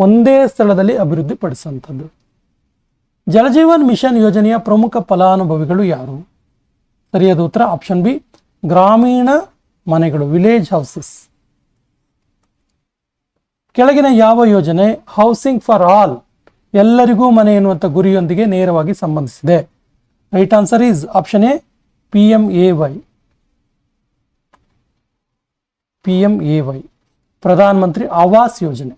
ಒಂದೇ ಸ್ಥಳದಲ್ಲಿ ಅಭಿವೃದ್ಧಿಪಡಿಸುವಂಥದ್ದು. ಜಲಜೀವನ್ ಮಿಷನ್ ಯೋಜನೆಯ ಪ್ರಮುಖ ಫಲಾನುಭವಿಗಳು ಯಾರು? ಸರಿಯಾದ ಉತ್ತರ ಆಪ್ಷನ್ ಬಿ, ಗ್ರಾಮೀಣ ಮನೆಗಳು, ವಿಲೇಜ್ ಹೌಸಸ್. ಕೆಳಗಿನ ಯಾವ ಯೋಜನೆ ಹೌಸಿಂಗ್ ಫಾರ್ ಆಲ್, ಎಲ್ಲರಿಗೂ ಮನೆ ಎನ್ನುವಂಥ ಗುರಿಯೊಂದಿಗೆ ನೇರವಾಗಿ ಸಂಬಂಧಿಸಿದೆ? Right answer is option A, PMAY. PMAY, Pradhan Mantri Awas ಯೋಜನೆ.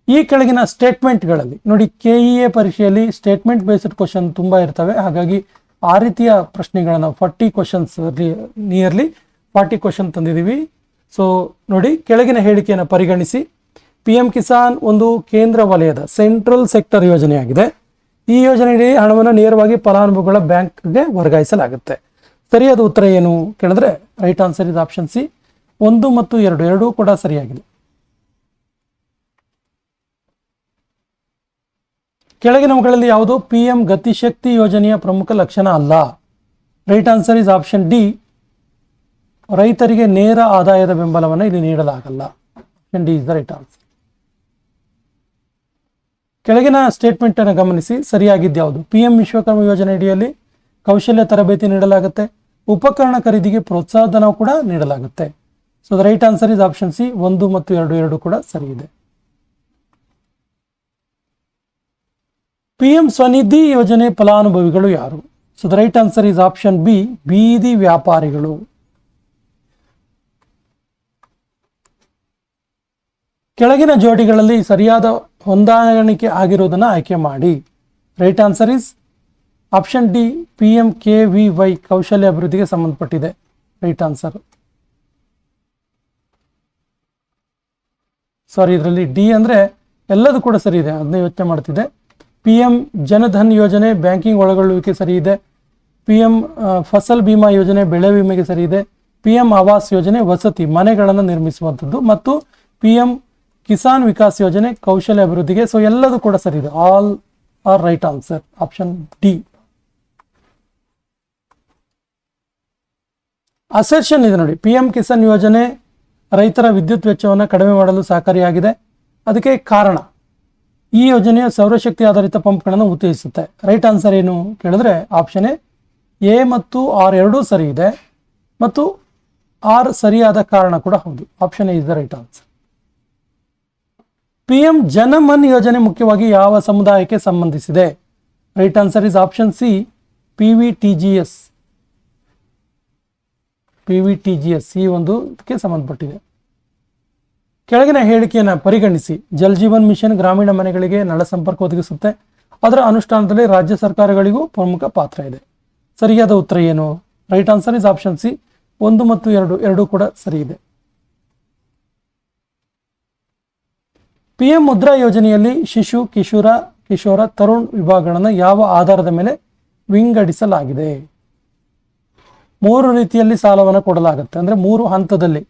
ಈ ಕೆಳಗಿನ ಸ್ಟೇಟ್ಮೆಂಟ್ಗಳಲ್ಲಿ ನೋಡಿ, KEA ಪರೀಕ್ಷೆಯಲ್ಲಿ ಸ್ಟೇಟ್ಮೆಂಟ್ ಬೇಸ್ಡ್ ಕ್ವಶನ್ ತುಂಬ ಇರ್ತವೆ. ಹಾಗಾಗಿ ಆ ರೀತಿಯ ಪ್ರಶ್ನೆಗಳನ್ನು 40 ಕ್ವಶನ್ಸ್, ನಿಯರ್ಲಿ 40 ಕ್ವಶನ್ ತಂದಿದ್ದೀವಿ. ಸೊ ನೋಡಿ, ಕೆಳಗಿನ ಹೇಳಿಕೆಯನ್ನು ಪರಿಗಣಿಸಿ. PM ಕಿಸಾನ್ ಒಂದು ಕೇಂದ್ರ ವಲಯದ ಸೆಂಟ್ರಲ್ ಸೆಕ್ಟರ್ ಯೋಜನೆಯಾಗಿದೆ. ಈ ಯೋಜನೆಯಲ್ಲಿ ಹಣವನ್ನು ನೇರವಾಗಿ ಫಲಾನುಭವಿಗಳ ಬ್ಯಾಂಕ್ಗೆ ವರ್ಗಾಯಿಸಲಾಗುತ್ತೆ. ಸರಿಯಾದ ಉತ್ತರ ಏನು ಕೇಳಿದ್ರೆ right answer is option C, 1 ಮತ್ತು 2 ಎರಡೂ ಕೂಡ ಸರಿಯಾಗಿದೆ. ಕೆಳಗಿನವುಗಳಲ್ಲಿ ಯಾವುದು PM ಗತಿಶಕ್ತಿ ಯೋಜನೆಯ ಪ್ರಮುಖ ಲಕ್ಷಣ ಅಲ್ಲ? Right answer is option D, ರೈತರಿಗೆ ನೇರ ಆದಾಯದ ಬೆಂಬಲವನ್ನು ಇಲ್ಲಿ ನೀಡಲಾಗಲ್ಲ. Option D is the right answer. ಕೆಳಗಿನ ಸ್ಟೇಟ್ಮೆಂಟ್ ಅನ್ನು ಗಮನಿಸಿ, ಸರಿಯಾಗಿದ್ಯಾವುದು? PM ವಿಶ್ವಕರ್ಮ ಯೋಜನೆ ಅಡಿಯಲ್ಲಿ ಕೌಶಲ್ಯ ತರಬೇತಿ ನೀಡಲಾಗುತ್ತೆ, ಉಪಕರಣ ಖರೀದಿಗೆ ಪ್ರೋತ್ಸಾಹಧನ ಕೂಡ ನೀಡಲಾಗುತ್ತೆ. So the right answer is option C, 1 ಮತ್ತು 2 ಎರಡೂ ಕೂಡ ಸರಿ ಇದೆ. PM ಸ್ವನಿಧಿ ಯೋಜನೆ ಫಲಾನುಭವಿಗಳು ಯಾರು? So the right answer is option B, ಬೀದಿ ವ್ಯಾಪಾರಿಗಳು. ಕೆಳಗಿನ ಜೋಡಿಗಳಲ್ಲಿ ಸರಿಯಾದ ಹೊಂದಾಣಿಕೆ ಆಗಿರುವುದನ್ನು ಆಯ್ಕೆ ಮಾಡಿ. Right answer is option D, PMKVY ಕೌಶಲ್ಯ ಅಭಿವೃದ್ಧಿಗೆ ಸಂಬಂಧಪಟ್ಟಿದೆ. Right answer. ಸಾರಿ, ಇದರಲ್ಲಿ ಡಿ ಅಂದರೆ ಎಲ್ಲದೂ ಕೂಡ ಸರಿ ಇದೆ, ಅದನ್ನೇ ಯೋಚನೆ ಮಾಡ್ತಿದ್ದೆ. PM ಜನಧನ್ ಯೋಜನೆ ಬ್ಯಾಂಕಿಂಗ್ ಒಳಗೊಳ್ಳುವಿಕೆ ಸರಿ ಇದೆ. PM ಫಸಲ್ ಬಿಮಾ ಯೋಜನೆ ಬೆಳೆ ವಿಮೆಗೆ ಸರಿ ಇದೆ. PM ಆವಾಸ್ ಯೋಜನೆ ವಸತಿ ಮನೆಗಳನ್ನು ನಿರ್ಮಿಸುವಂಥದ್ದು, ಮತ್ತು PM ಕಿಸಾನ್ ವಿಕಾಸ್ ಯೋಜನೆ ಕೌಶಲ್ಯ ಅಭಿವೃದ್ಧಿಗೆ. ಸೊ ಎಲ್ಲದೂ ಕೂಡ ಸರಿ ಇದೆ, all are right answer. Option D. ಅಸೆಷನ್ ಇದೆ ನೋಡಿ, PM ಕಿಸಾನ್ ಯೋಜನೆ ರೈತರ ವಿದ್ಯುತ್ ವೆಚ್ಚವನ್ನು ಕಡಿಮೆ ಮಾಡಲು ಸಹಕಾರಿಯಾಗಿದೆ. ಅದಕ್ಕೆ ಕಾರಣ, ಈ ಯೋಜನೆಯ ಸೌರಶಕ್ತಿ ಆಧಾರಿತ ಪಂಪ್ಗಳನ್ನು ಉತ್ತೇಜಿಸುತ್ತೆ. ರೈಟ್ ಆನ್ಸರ್ ಏನು ಕೇಳಿದ್ರೆ ಆಪ್ಷನ್ ಎ ಮತ್ತು ಆರ್ ಎರಡೂ ಸರಿ ಇದೆ, ಮತ್ತು ಆರ್ ಸರಿಯಾದ ಕಾರಣ ಕೂಡ ಹೌದು. Option A is the right answer. PM Janman ಯೋಜನೆ ಮುಖ್ಯವಾಗಿ ಯಾವ ಸಮುದಾಯಕ್ಕೆ ಸಂಬಂಧಿಸಿದೆ? Right answer is option C, PVTGS. PVTGS ಈ ಒಂದಕ್ಕೆ ಸಂಬಂಧಪಟ್ಟಿದೆ. ಕೆಳಗಿನ ಹೇಳಿಕೆಯನ್ನು ಪರಿಗಣಿಸಿ. ಜಲ್ ಜೀವನ್ ಮಿಷನ್ ಗ್ರಾಮೀಣ ಮನೆಗಳಿಗೆ ನಳ ಸಂಪರ್ಕ ಒದಗಿಸುತ್ತೆ, ಅದರ ಅನುಷ್ಠಾನದಲ್ಲಿ ರಾಜ್ಯ ಸರ್ಕಾರಗಳಿಗೂ ಪ್ರಮುಖ ಪಾತ್ರ ಇದೆ. ಸರಿಯಾದ ಉತ್ತರ ಏನು? Right answer is option C, 1 ಮತ್ತು 2 ಎರಡೂ ಕೂಡ ಸರಿ ಇದೆ. PM ಮುದ್ರಾ ಯೋಜನೆಯಲ್ಲಿ ಶಿಶು, ಕಿಶೋರ, ತರುಣ್ ವಿಭಾಗಗಳನ್ನು ಯಾವ ಆಧಾರದ ಮೇಲೆ ವಿಂಗಡಿಸಲಾಗಿದೆ? 3 ರೀತಿಯಲ್ಲಿ ಸಾಲವನ್ನು ಕೊಡಲಾಗುತ್ತೆ, ಅಂದರೆ 3 ಹಂತದಲ್ಲಿ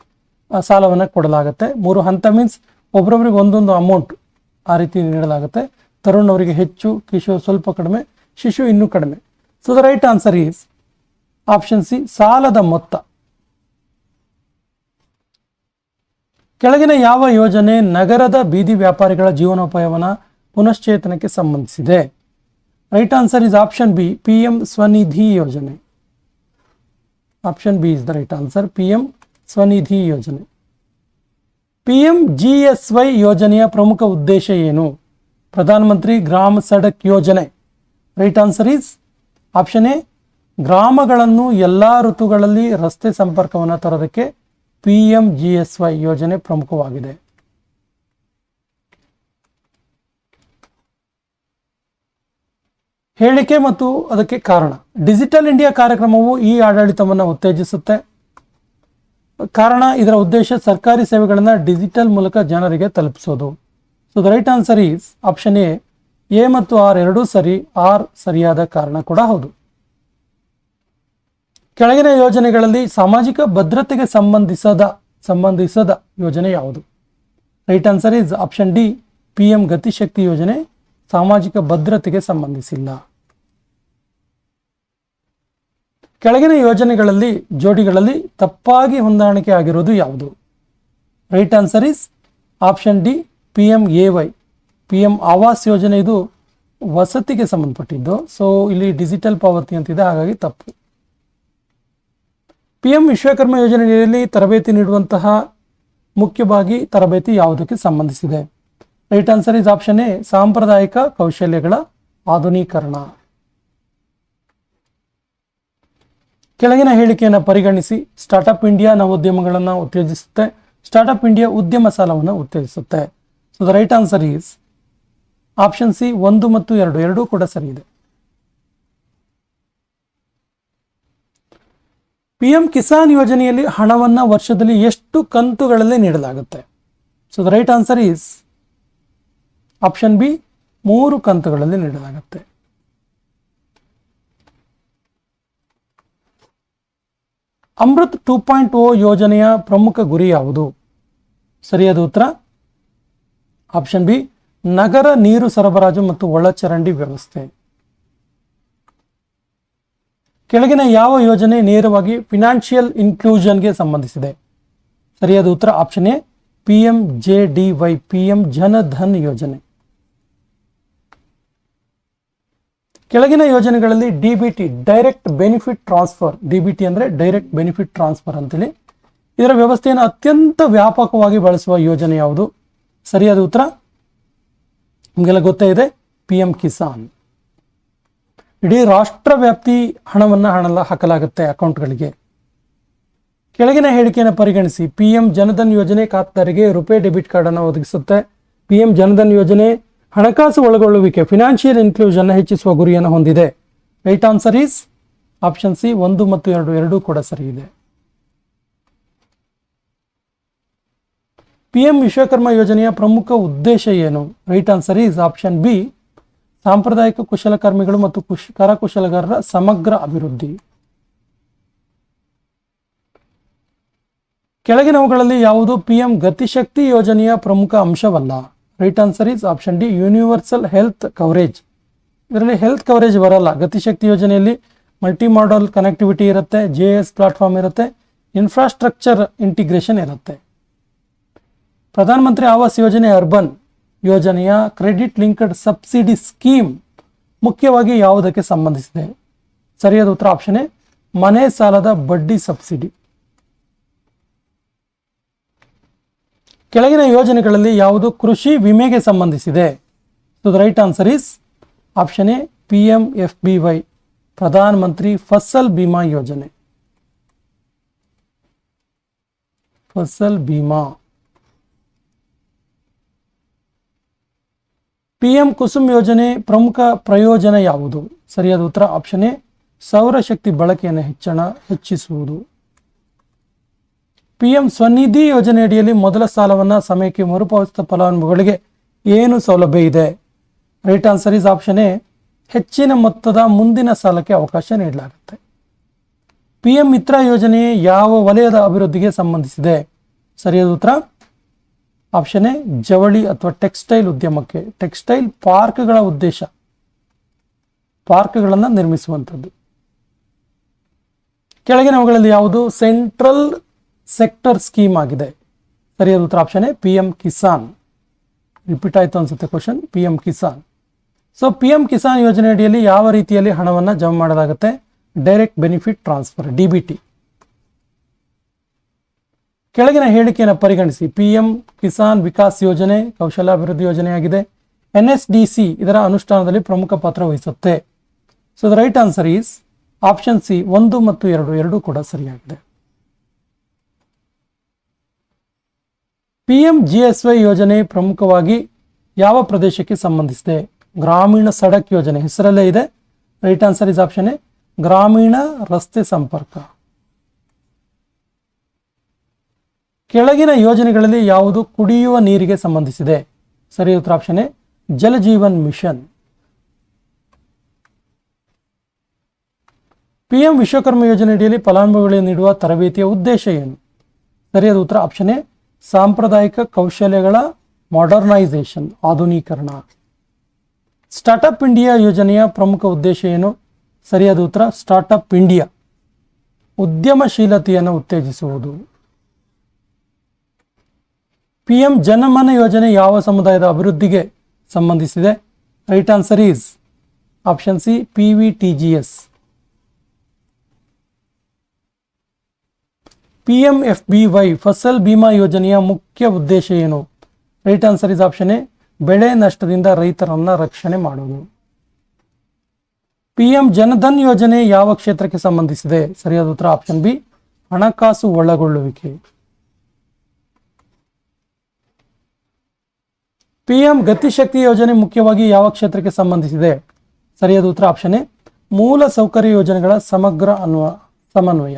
ಸಾಲವನ್ನು ಕೊಡಲಾಗುತ್ತೆ. 3 ಹಂತ ಮೀನ್ಸ್ ಒಬ್ಬರೊಬ್ಬರಿಗೆ ಒಂದೊಂದು ಅಮೌಂಟ್ ಆ ರೀತಿ ನೀಡಲಾಗುತ್ತೆ. ತರುಣ್ ಅವರಿಗೆ ಹೆಚ್ಚು, ಕಿಶೋರ್ ಸ್ವಲ್ಪ ಕಡಿಮೆ, ಶಿಶು ಇನ್ನೂ ಕಡಿಮೆ. So the right answer is option C, ಸಾಲದ ಮೊತ್ತ. ಕೆಳಗಿನ ಯಾವ ಯೋಜನೆ ನಗರದ ಬೀದಿ ವ್ಯಾಪಾರಿಗಳ ಜೀವನೋಪಾಯವನ್ನು ಪುನಶ್ಚೇತನಕ್ಕೆ ಸಂಬಂಧಿಸಿದೆ? Right answer is option B, PM Svanidhi ಯೋಜನೆ. Option B is the right answer, PM Svanidhi ಯೋಜನೆ. PMGSY ಯೋಜನೆಯ ಪ್ರಮುಖ ಉದ್ದೇಶ ಏನು? ಪ್ರಧಾನ ಮಂತ್ರಿ ಗ್ರಾಮ ಸಡಕ್ ಯೋಜನೆ. Right answer is option A, ಗ್ರಾಮಗಳನ್ನು ಎಲ್ಲ ಋತುಗಳಲ್ಲಿ ರಸ್ತೆ ಸಂಪರ್ಕವನ್ನು ತರೋದಕ್ಕೆ PMGSY ಯೋಜನೆ ಪ್ರಮುಖವಾಗಿದೆ. ಹೇಳಿಕೆ ಮತ್ತು ಅದಕ್ಕೆ ಕಾರಣ. ಡಿಜಿಟಲ್ ಇಂಡಿಯಾ ಕಾರ್ಯಕ್ರಮವು ಈ ಆಡಳಿತವನ್ನು ಉತ್ತೇಜಿಸುತ್ತೆ. ಕಾರಣ, ಇದರ ಉದ್ದೇಶ ಸರ್ಕಾರಿ ಸೇವೆಗಳನ್ನು ಡಿಜಿಟಲ್ ಮೂಲಕ ಜನರಿಗೆ ತಲುಪಿಸೋದು. So the right answer is option A ಮತ್ತು ಆರ್ ಎರಡೂ ಸರಿ, ಆರ್ ಸರಿಯಾದ ಕಾರಣ ಕೂಡ ಹೌದು. ಕೆಳಗಿನ ಯೋಜನೆಗಳಲ್ಲಿ ಸಾಮಾಜಿಕ ಭದ್ರತೆಗೆ ಸಂಬಂಧಿಸದ ಯೋಜನೆ ಯಾವುದು? Right answer is option D, PM Gatishakti ಯೋಜನೆ ಸಾಮಾಜಿಕ ಭದ್ರತೆಗೆ ಸಂಬಂಧಿಸಿಲ್ಲ. ಕೆಳಗಿನ ಯೋಜನೆಗಳಲ್ಲಿ ಜೋಡಿಗಳಲ್ಲಿ ತಪ್ಪಾಗಿ ಹೊಂದಾಣಿಕೆ ಆಗಿರುವುದು ಯಾವುದು? Right answer is option D, PMAY. PM Awas ಯೋಜನೆ ಇದು ವಸತಿಗೆ ಸಂಬಂಧಪಟ್ಟಿದ್ದು. ಸೊ ಇಲ್ಲಿ ಡಿಜಿಟಲ್ ಪಾವತಿ ಅಂತಿದೆ, ಹಾಗಾಗಿ ತಪ್ಪು. PM ವಿಶ್ವಕರ್ಮ ಯೋಜನೆಯಲ್ಲಿ ತರಬೇತಿ ನೀಡುವಂತಹ ಮುಖ್ಯವಾಗಿ ತರಬೇತಿ ಯಾವುದಕ್ಕೆ ಸಂಬಂಧಿಸಿದೆ? Right answer is option A, ಸಾಂಪ್ರದಾಯಿಕ ಕೌಶಲ್ಯಗಳ ಆಧುನೀಕರಣ. ಕೆಳಗಿನ ಹೇಳಿಕೆಯನ್ನು ಪರಿಗಣಿಸಿ. ಸ್ಟಾರ್ಟ್ಅಪ್ ಇಂಡಿಯಾ ನವೋದ್ಯಮಗಳನ್ನು ಉತ್ತೇಜಿಸುತ್ತೆ. ಸ್ಟಾರ್ಟ್ಅಪ್ ಇಂಡಿಯಾ ಉದ್ಯಮ ಸಾಲವನ್ನು ಉತ್ತೇಜಿಸುತ್ತೆ. So the right answer is option C, 1 ಮತ್ತು 2 ಎರಡೂ ಕೂಡ ಸರಿ ಇದೆ. PM ಕಿಸಾನ್ ಯೋಜನೆಯಲ್ಲಿ ಹಣವನ್ನು ವರ್ಷದಲ್ಲಿ ಎಷ್ಟು ಕಂತುಗಳಲ್ಲಿ ನೀಡಲಾಗುತ್ತೆ? So the right answer is option B, 3 ಕಂತುಗಳಲ್ಲಿ ನೀಡಲಾಗುತ್ತೆ. ಅಮೃತ್ 2.0 ಯೋಜನೆಯ ಪ್ರಮುಖ ಗುರಿ ಯಾವುದು? ಸರಿಯಾದ ಉತ್ತರ ಆಪ್ಷನ್ ಬಿ, ನಗರ ನೀರು ಸರಬರಾಜು ಮತ್ತು ಒಳಚರಂಡಿ ವ್ಯವಸ್ಥೆ. ಕೆಳಗಿನ ಯಾವ ಯೋಜನೆ ನೇರವಾಗಿ ಫಿನಾನ್ಷಿಯಲ್ ಇನ್ಕ್ಲೂಷನ್ಗೆ ಸಂಬಂಧಿಸಿದೆ? ಸರಿಯಾದ ಉತ್ತರ option A, PMJDY, PM Jan Dhan ಯೋಜನೆ. ಕೆಳಗಿನ ಯೋಜನೆಗಳಲ್ಲಿ DBT, direct benefit transfer, DBT ಅಂದರೆ ಡೈರೆಕ್ಟ್ ಬೆನಿಫಿಟ್ ಟ್ರಾನ್ಸ್ಫರ್ ಅಂತೇಳಿ, ಇದರ ವ್ಯವಸ್ಥೆಯನ್ನು ಅತ್ಯಂತ ವ್ಯಾಪಕವಾಗಿ ಬಳಸುವ ಯೋಜನೆ ಯಾವುದು? ಸರಿಯಾದ ಉತ್ತರ ನಿಮಗೆಲ್ಲ ಗೊತ್ತೇ ಇದೆ, PM ಕಿಸಾನ್. ಇಡೀ ರಾಷ್ಟ್ರ ವ್ಯಾಪ್ತಿ ಹಣವನ್ನು ಹಾಕಲಾಗುತ್ತೆ ಅಕೌಂಟ್ಗಳಿಗೆ. ಕೆಳಗಿನ ಹೇಳಿಕೆಯನ್ನು ಪರಿಗಣಿಸಿ. PM ಜನಧನ್ ಯೋಜನೆ ಖಾತೆದಾರರಿಗೆ ರುಪೇ ಡೆಬಿಟ್ ಕಾರ್ಡ್ ಅನ್ನು ಒದಗಿಸುತ್ತೆ. PM ಜನಧನ್ ಯೋಜನೆ ಹಣಕಾಸು ಒಳಗೊಳ್ಳುವಿಕೆ, ಫಿನಾನ್ಷಿಯಲ್ ಇನ್ಕ್ಲೂಷನ್ ಹೆಚ್ಚಿಸುವ ಗುರಿಯನ್ನು ಹೊಂದಿದೆ. Right answer is option C, 1 ಮತ್ತು 2 ಎರಡೂ ಕೂಡ ಸರಿ ಇದೆ. PM ವಿಶ್ವಕರ್ಮ ಯೋಜನೆಯ ಪ್ರಮುಖ ಉದ್ದೇಶ ಏನು? Right answer is option B, ಸಾಂಪ್ರದಾಯಿಕ ಕುಶಲಕರ್ಮಿಗಳು ಮತ್ತು ಕರಕುಶಲಗಾರರ ಸಮಗ್ರ ಅಭಿವೃದ್ಧಿ. ಕೆಳಗಿನವುಗಳಲ್ಲಿ ಯಾವುದು PM ಗತಿಶಕ್ತಿ ಯೋಜನೆಯ ಪ್ರಮುಖ ಅಂಶವಲ್ಲ? Right answer is option D, universal health coverage. ಇದರಲ್ಲಿ ಹೆಲ್ತ್ ಕವರೇಜ್ ಬರಲ್ಲ. ಗತಿಶಕ್ತಿ ಯೋಜನೆಯಲ್ಲಿ ಮಲ್ಟಿ ಮಾಡಲ್ ಕನೆಕ್ಟಿವಿಟಿ ಇರುತ್ತೆ, JS ಪ್ಲಾಟ್ಫಾರ್ಮ್ ಇರುತ್ತೆ, ಇನ್ಫ್ರಾಸ್ಟ್ರಕ್ಚರ್ ಇಂಟಿಗ್ರೇಷನ್ ಇರುತ್ತೆ. ಪ್ರಧಾನಮಂತ್ರಿ ಆವಾಸ್ ಯೋಜನೆ ಅರ್ಬನ್ ಯೋಜನೆಯ ಕ್ರೆಡಿಟ್ ಲಿಂಕ್ಡ್ ಸಬ್ಸಿಡಿ ಸ್ಕೀಮ್ ಮುಖ್ಯವಾಗಿ ಯಾವುದಕ್ಕೆ ಸಂಬಂಧಿಸಿದೆ? ಸರಿಯಾದ ಉತ್ತರ ಆಪ್ಷನ್ ಎ, ಮನೆ ಸಾಲದ ಬಡ್ಡಿ ಸಬ್ಸಿಡಿ. ಕೆಳಗಿನ ಯೋಜನೆಗಳಲ್ಲಿ ಯಾವುದು ಕೃಷಿ ವಿಮೆಗೆ ಸಂಬಂಧಿಸಿದೆ? So the right answer is option A, PMFBY, Pradhan Mantri Fasal Bima ಯೋಜನೆ. ಫಸಲ್ ಬಿಮಾ. PM ಕುಸುಮ್ ಯೋಜನೆ ಪ್ರಮುಖ ಪ್ರಯೋಜನ ಯಾವುದು? ಸರಿಯಾದ ಉತ್ತರ ಆಪ್ಷನ್ ಎ, ಸೌರಶಕ್ತಿ ಬಳಕೆಯನ್ನು ಹೆಚ್ಚಿಸುವುದು. PM ಸ್ವನಿಧಿ ಯೋಜನೆಯಡಿಯಲ್ಲಿ ಮೊದಲ ಸಾಲವನ್ನು ಸಮಯಕ್ಕೆ ಮರುಪಾವತಿಸಿದ ಫಲಾನುಭವಿಗಳಿಗೆ ಏನು ಸೌಲಭ್ಯ ಇದೆ? Right answer is option A, ಹೆಚ್ಚಿನ ಮೊತ್ತದ ಮುಂದಿನ ಸಾಲಕ್ಕೆ ಅವಕಾಶ ನೀಡಲಾಗುತ್ತೆ. PM ಮಿತ್ರ ಯೋಜನೆ ಯಾವ ವಲಯದ ಅಭಿವೃದ್ಧಿಗೆ ಸಂಬಂಧಿಸಿದೆ? ಸರಿಯಾದ ಉತ್ತರ ಆಪ್ಷನ್ ಎ, ಜವಳಿ ಅಥವಾ ಟೆಕ್ಸ್ಟೈಲ್ ಉದ್ಯಮಕ್ಕೆ. ಟೆಕ್ಸ್ಟೈಲ್ ಪಾರ್ಕ್ಗಳ ಉದ್ದೇಶ ಪಾರ್ಕ್ಗಳನ್ನು ನಿರ್ಮಿಸುವಂಥದ್ದು. ಕೆಳಗಿನವುಗಳಲ್ಲಿ ಯಾವುದು ಸೆಂಟ್ರಲ್ ಸೆಕ್ಟರ್ ಸ್ಕೀಮ್ ಆಗಿದೆ? ಸರಿಯಾದ ಉತ್ತರ option A, PM Kisan. Repeat ಆಯಿತು ಅನ್ಸುತ್ತೆ question, PM Kisan. So PM Kisan ಯೋಜನೆ ಅಡಿಯಲ್ಲಿ ಯಾವ ರೀತಿಯಲ್ಲಿ ಹಣವನ್ನು ಜಮಾ ಮಾಡಲಾಗುತ್ತೆ? Direct benefit transfer, DBT. ಕೆಳಗಿನ ಹೇಳಿಕೆಯನ್ನು ಪರಿಗಣಿಸಿ. PM ಕಿಸಾನ್ ವಿಕಾಸ್ ಯೋಜನೆ ಕೌಶಲ್ಯಾಭಿವೃದ್ಧಿ ಯೋಜನೆಯಾಗಿದೆ. NSDC ಇದರ ಅನುಷ್ಠಾನದಲ್ಲಿ ಪ್ರಮುಖ ಪಾತ್ರ ವಹಿಸುತ್ತೆ. So the right answer is option C, 1 ಮತ್ತು 2 ಎರಡೂ ಕೂಡ ಸರಿಯಾಗಿದೆ. PMGSY ಯೋಜನೆ ಪ್ರಮುಖವಾಗಿ ಯಾವ ಪ್ರದೇಶಕ್ಕೆ ಸಂಬಂಧಿಸಿದೆ? ಗ್ರಾಮೀಣ ಸಡಕ್ ಯೋಜನೆ ಹೆಸರಲ್ಲೇ ಇದೆ. Right answer is option A, ಗ್ರಾಮೀಣ ರಸ್ತೆ ಸಂಪರ್ಕ. ಕೆಳಗಿನ ಯೋಜನೆಗಳಲ್ಲಿ ಯಾವುದು ಕುಡಿಯುವ ನೀರಿಗೆ ಸಂಬಂಧಿಸಿದೆ? ಸರಿಯಾದ ಉತ್ತರ option A, Jal Jeevan mission. PM Vishwakarma ಯೋಜನೆ ಅಡಿಯಲ್ಲಿ ಫಲಾನುಭವಿಗಳಿಗೆ ನೀಡುವ ತರಬೇತಿಯ ಉದ್ದೇಶ ಏನು? ಸರಿಯಾದ ಉತ್ತರ ಆಪ್ಷನ್ ಎ, ಸಾಂಪ್ರದಾಯಿಕ ಕೌಶಲ್ಯಗಳ ಮಾಡರ್ನೈಸೇಷನ್, ಆಧುನೀಕರಣ. ಸ್ಟಾರ್ಟ್ಅಪ್ ಇಂಡಿಯಾ ಯೋಜನೆಯ ಪ್ರಮುಖ ಉದ್ದೇಶ ಏನು? ಸರಿಯಾದ ಉತ್ತರ ಸ್ಟಾರ್ಟ್ಅಪ್ ಇಂಡಿಯಾ ಉದ್ಯಮಶೀಲತೆಯನ್ನು ಉತ್ತೇಜಿಸುವುದು. PM ಜನಮನ ಯೋಜನೆ ಯಾವ ಸಮುದಾಯದ ಅಭಿವೃದ್ಧಿಗೆ ಸಂಬಂಧಿಸಿದೆ? Right answer is option C PVTGS. PMFBY Fasal Bima ಯೋಜನೆಯ ಮುಖ್ಯ ಉದ್ದೇಶ ಏನು? Right answer is option A ಬೆಳೆ ನಷ್ಟದಿಂದ ರೈತರನ್ನ ರಕ್ಷಣೆ ಮಾಡುವುದು. PM ಜನಧನ್ ಯೋಜನೆ ಯಾವ ಕ್ಷೇತ್ರಕ್ಕೆ ಸಂಬಂಧಿಸಿದೆ? ಸರಿಯಾದ ಉತ್ತರ ಆಪ್ಷನ್ ಬಿ ಹಣಕಾಸು ಒಳಗೊಳ್ಳುವಿಕೆ. PM ಗತಿಶಕ್ತಿ ಯೋಜನೆ ಮುಖ್ಯವಾಗಿ ಯಾವ ಕ್ಷೇತ್ರಕ್ಕೆ ಸಂಬಂಧಿಸಿದೆ? ಸರಿಯಾದ ಉತ್ತರ ಆಪ್ಷನ್ ಎ ಮೂಲ ಸೌಕರ್ಯ ಯೋಜನೆಗಳ ಸಮಗ್ರ ಸಮನ್ವಯ.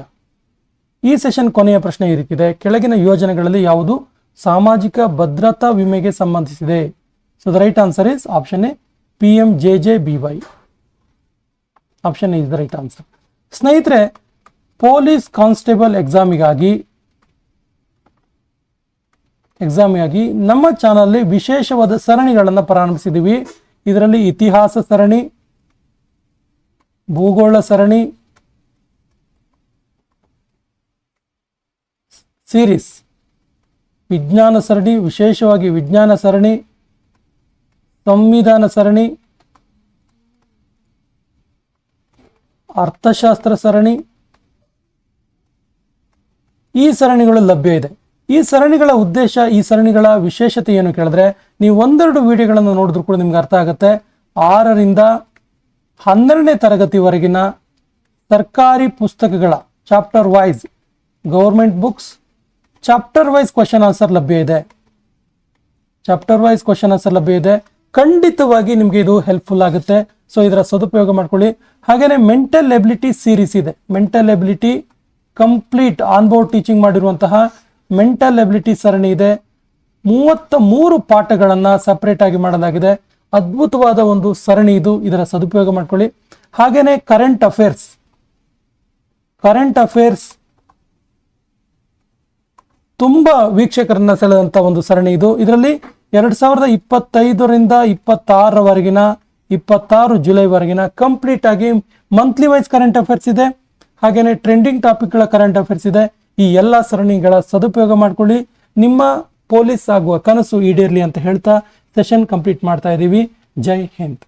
ಈ ಸೆಷನ್ ಕೊನೆಯ ಪ್ರಶ್ನೆ ಈ ರೀತಿದೆ: ಕೆಳಗಿನ ಯೋಜನೆಗಳಲ್ಲಿ ಯಾವುದು ಸಾಮಾಜಿಕ ಭದ್ರತಾ ವಿಮೆಗೆ ಸಂಬಂಧಿಸಿದೆ? So the right answer is option A PMJJBY. Option is the right answer. ಸ್ನೇಹಿತರೆ, ಪೊಲೀಸ್ ಕಾನ್ಸ್ಟೇಬಲ್ ಎಕ್ಸಾಮಿಗಾಗಿ ನಮ್ಮ ಚಾನಲ್ ವಿಶೇಷವಾದ ಸರಣಿಗಳನ್ನು ಪ್ರಾರಂಭಿಸಿದ್ದೀವಿ. ಇದರಲ್ಲಿ ಇತಿಹಾಸ ಸರಣಿ, ಭೂಗೋಳ ಸರಣಿ, ಸೀರೀಸ್, ವಿಜ್ಞಾನ ಸರಣಿ, ವಿಶೇಷವಾಗಿ ವಿಜ್ಞಾನ ಸರಣಿ, ಸಂವಿಧಾನ ಸರಣಿ, ಅರ್ಥಶಾಸ್ತ್ರ ಸರಣಿ, ಈ ಸರಣಿಗಳು ಲಭ್ಯ ಇದೆ. ಈ ಸರಣಿಗಳ ಉದ್ದೇಶ, ಈ ಸರಣಿಗಳ ವಿಶೇಷತೆ ಏನು ಕೇಳಿದ್ರೆ, ನೀವು ಒಂದೆರಡು ವಿಡಿಯೋಗಳನ್ನು ನೋಡಿದ್ರು ಕೂಡ ನಿಮ್ಗೆ ಅರ್ಥ ಆಗುತ್ತೆ. 6ರಿಂದ 12ನೇ ತರಗತಿವರೆಗಿನ ಸರ್ಕಾರಿ ಪುಸ್ತಕಗಳ chapter wise government books chapter wise question answer ಲಭ್ಯ ಇದೆ. ಖಂಡಿತವಾಗಿ ನಿಮಗೆ ಇದು ಹೆಲ್ಪ್ಫುಲ್ ಆಗುತ್ತೆ. ಸೊ ಇದರ ಸದುಪಯೋಗ ಮಾಡ್ಕೊಳ್ಳಿ. ಹಾಗೇನೆ ಮೆಂಟಲ್ ಎಬಿಲಿಟಿ ಸೀರೀಸ್ ಇದೆ. Mental ability complete onboard teaching ಮಾಡಿರುವಂತಹ ಮೆಂಟಲ್ ಎಬಿಲಿಟಿ ಸರಣಿ ಇದೆ. 33 ಪಾಠಗಳನ್ನು ಸಪರೇಟ್ ಆಗಿ ಮಾಡಲಾಗಿದೆ. ಅದ್ಭುತವಾದ ಒಂದು ಸರಣಿ ಇದು. ಇದರ ಸದುಪಯೋಗ ಮಾಡ್ಕೊಳ್ಳಿ. ಹಾಗೇನೆ ಕರೆಂಟ್ ಅಫೇರ್ಸ್ ತುಂಬಾ ವೀಕ್ಷಕರನ್ನ ಸೆಳೆದಂತ ಒಂದು ಸರಣಿ ಇದು. ಇದರಲ್ಲಿ 2025ರಿಂದ 26ರವರೆಗಿನ 26 ಜುಲೈವರೆಗಿನ ಕಂಪ್ಲೀಟ್ ಆಗಿ ಮಂತ್ಲಿ ವೈಸ್ ಕರೆಂಟ್ ಅಫೇರ್ಸ್ ಇದೆ. ಹಾಗೇನೆ ಟ್ರೆಂಡಿಂಗ್ ಟಾಪಿಕ್ಗಳ ಕರೆಂಟ್ ಅಫೇರ್ಸ್ ಇದೆ. ಈ ಎಲ್ಲ ಸರಣಿಗಳ ಸದುಪಯೋಗ ಮಾಡ್ಕೊಳ್ಳಿ. ನಿಮ್ಮ ಪೊಲೀಸ್ ಆಗುವ ಕನಸು ಈಡೇರಲಿ ಅಂತ ಹೇಳ್ತಾ ಸೆಷನ್ ಕಂಪ್ಲೀಟ್ ಮಾಡ್ತಾ ಇದ್ದೀವಿ. ಜೈ ಹಿಂದ್.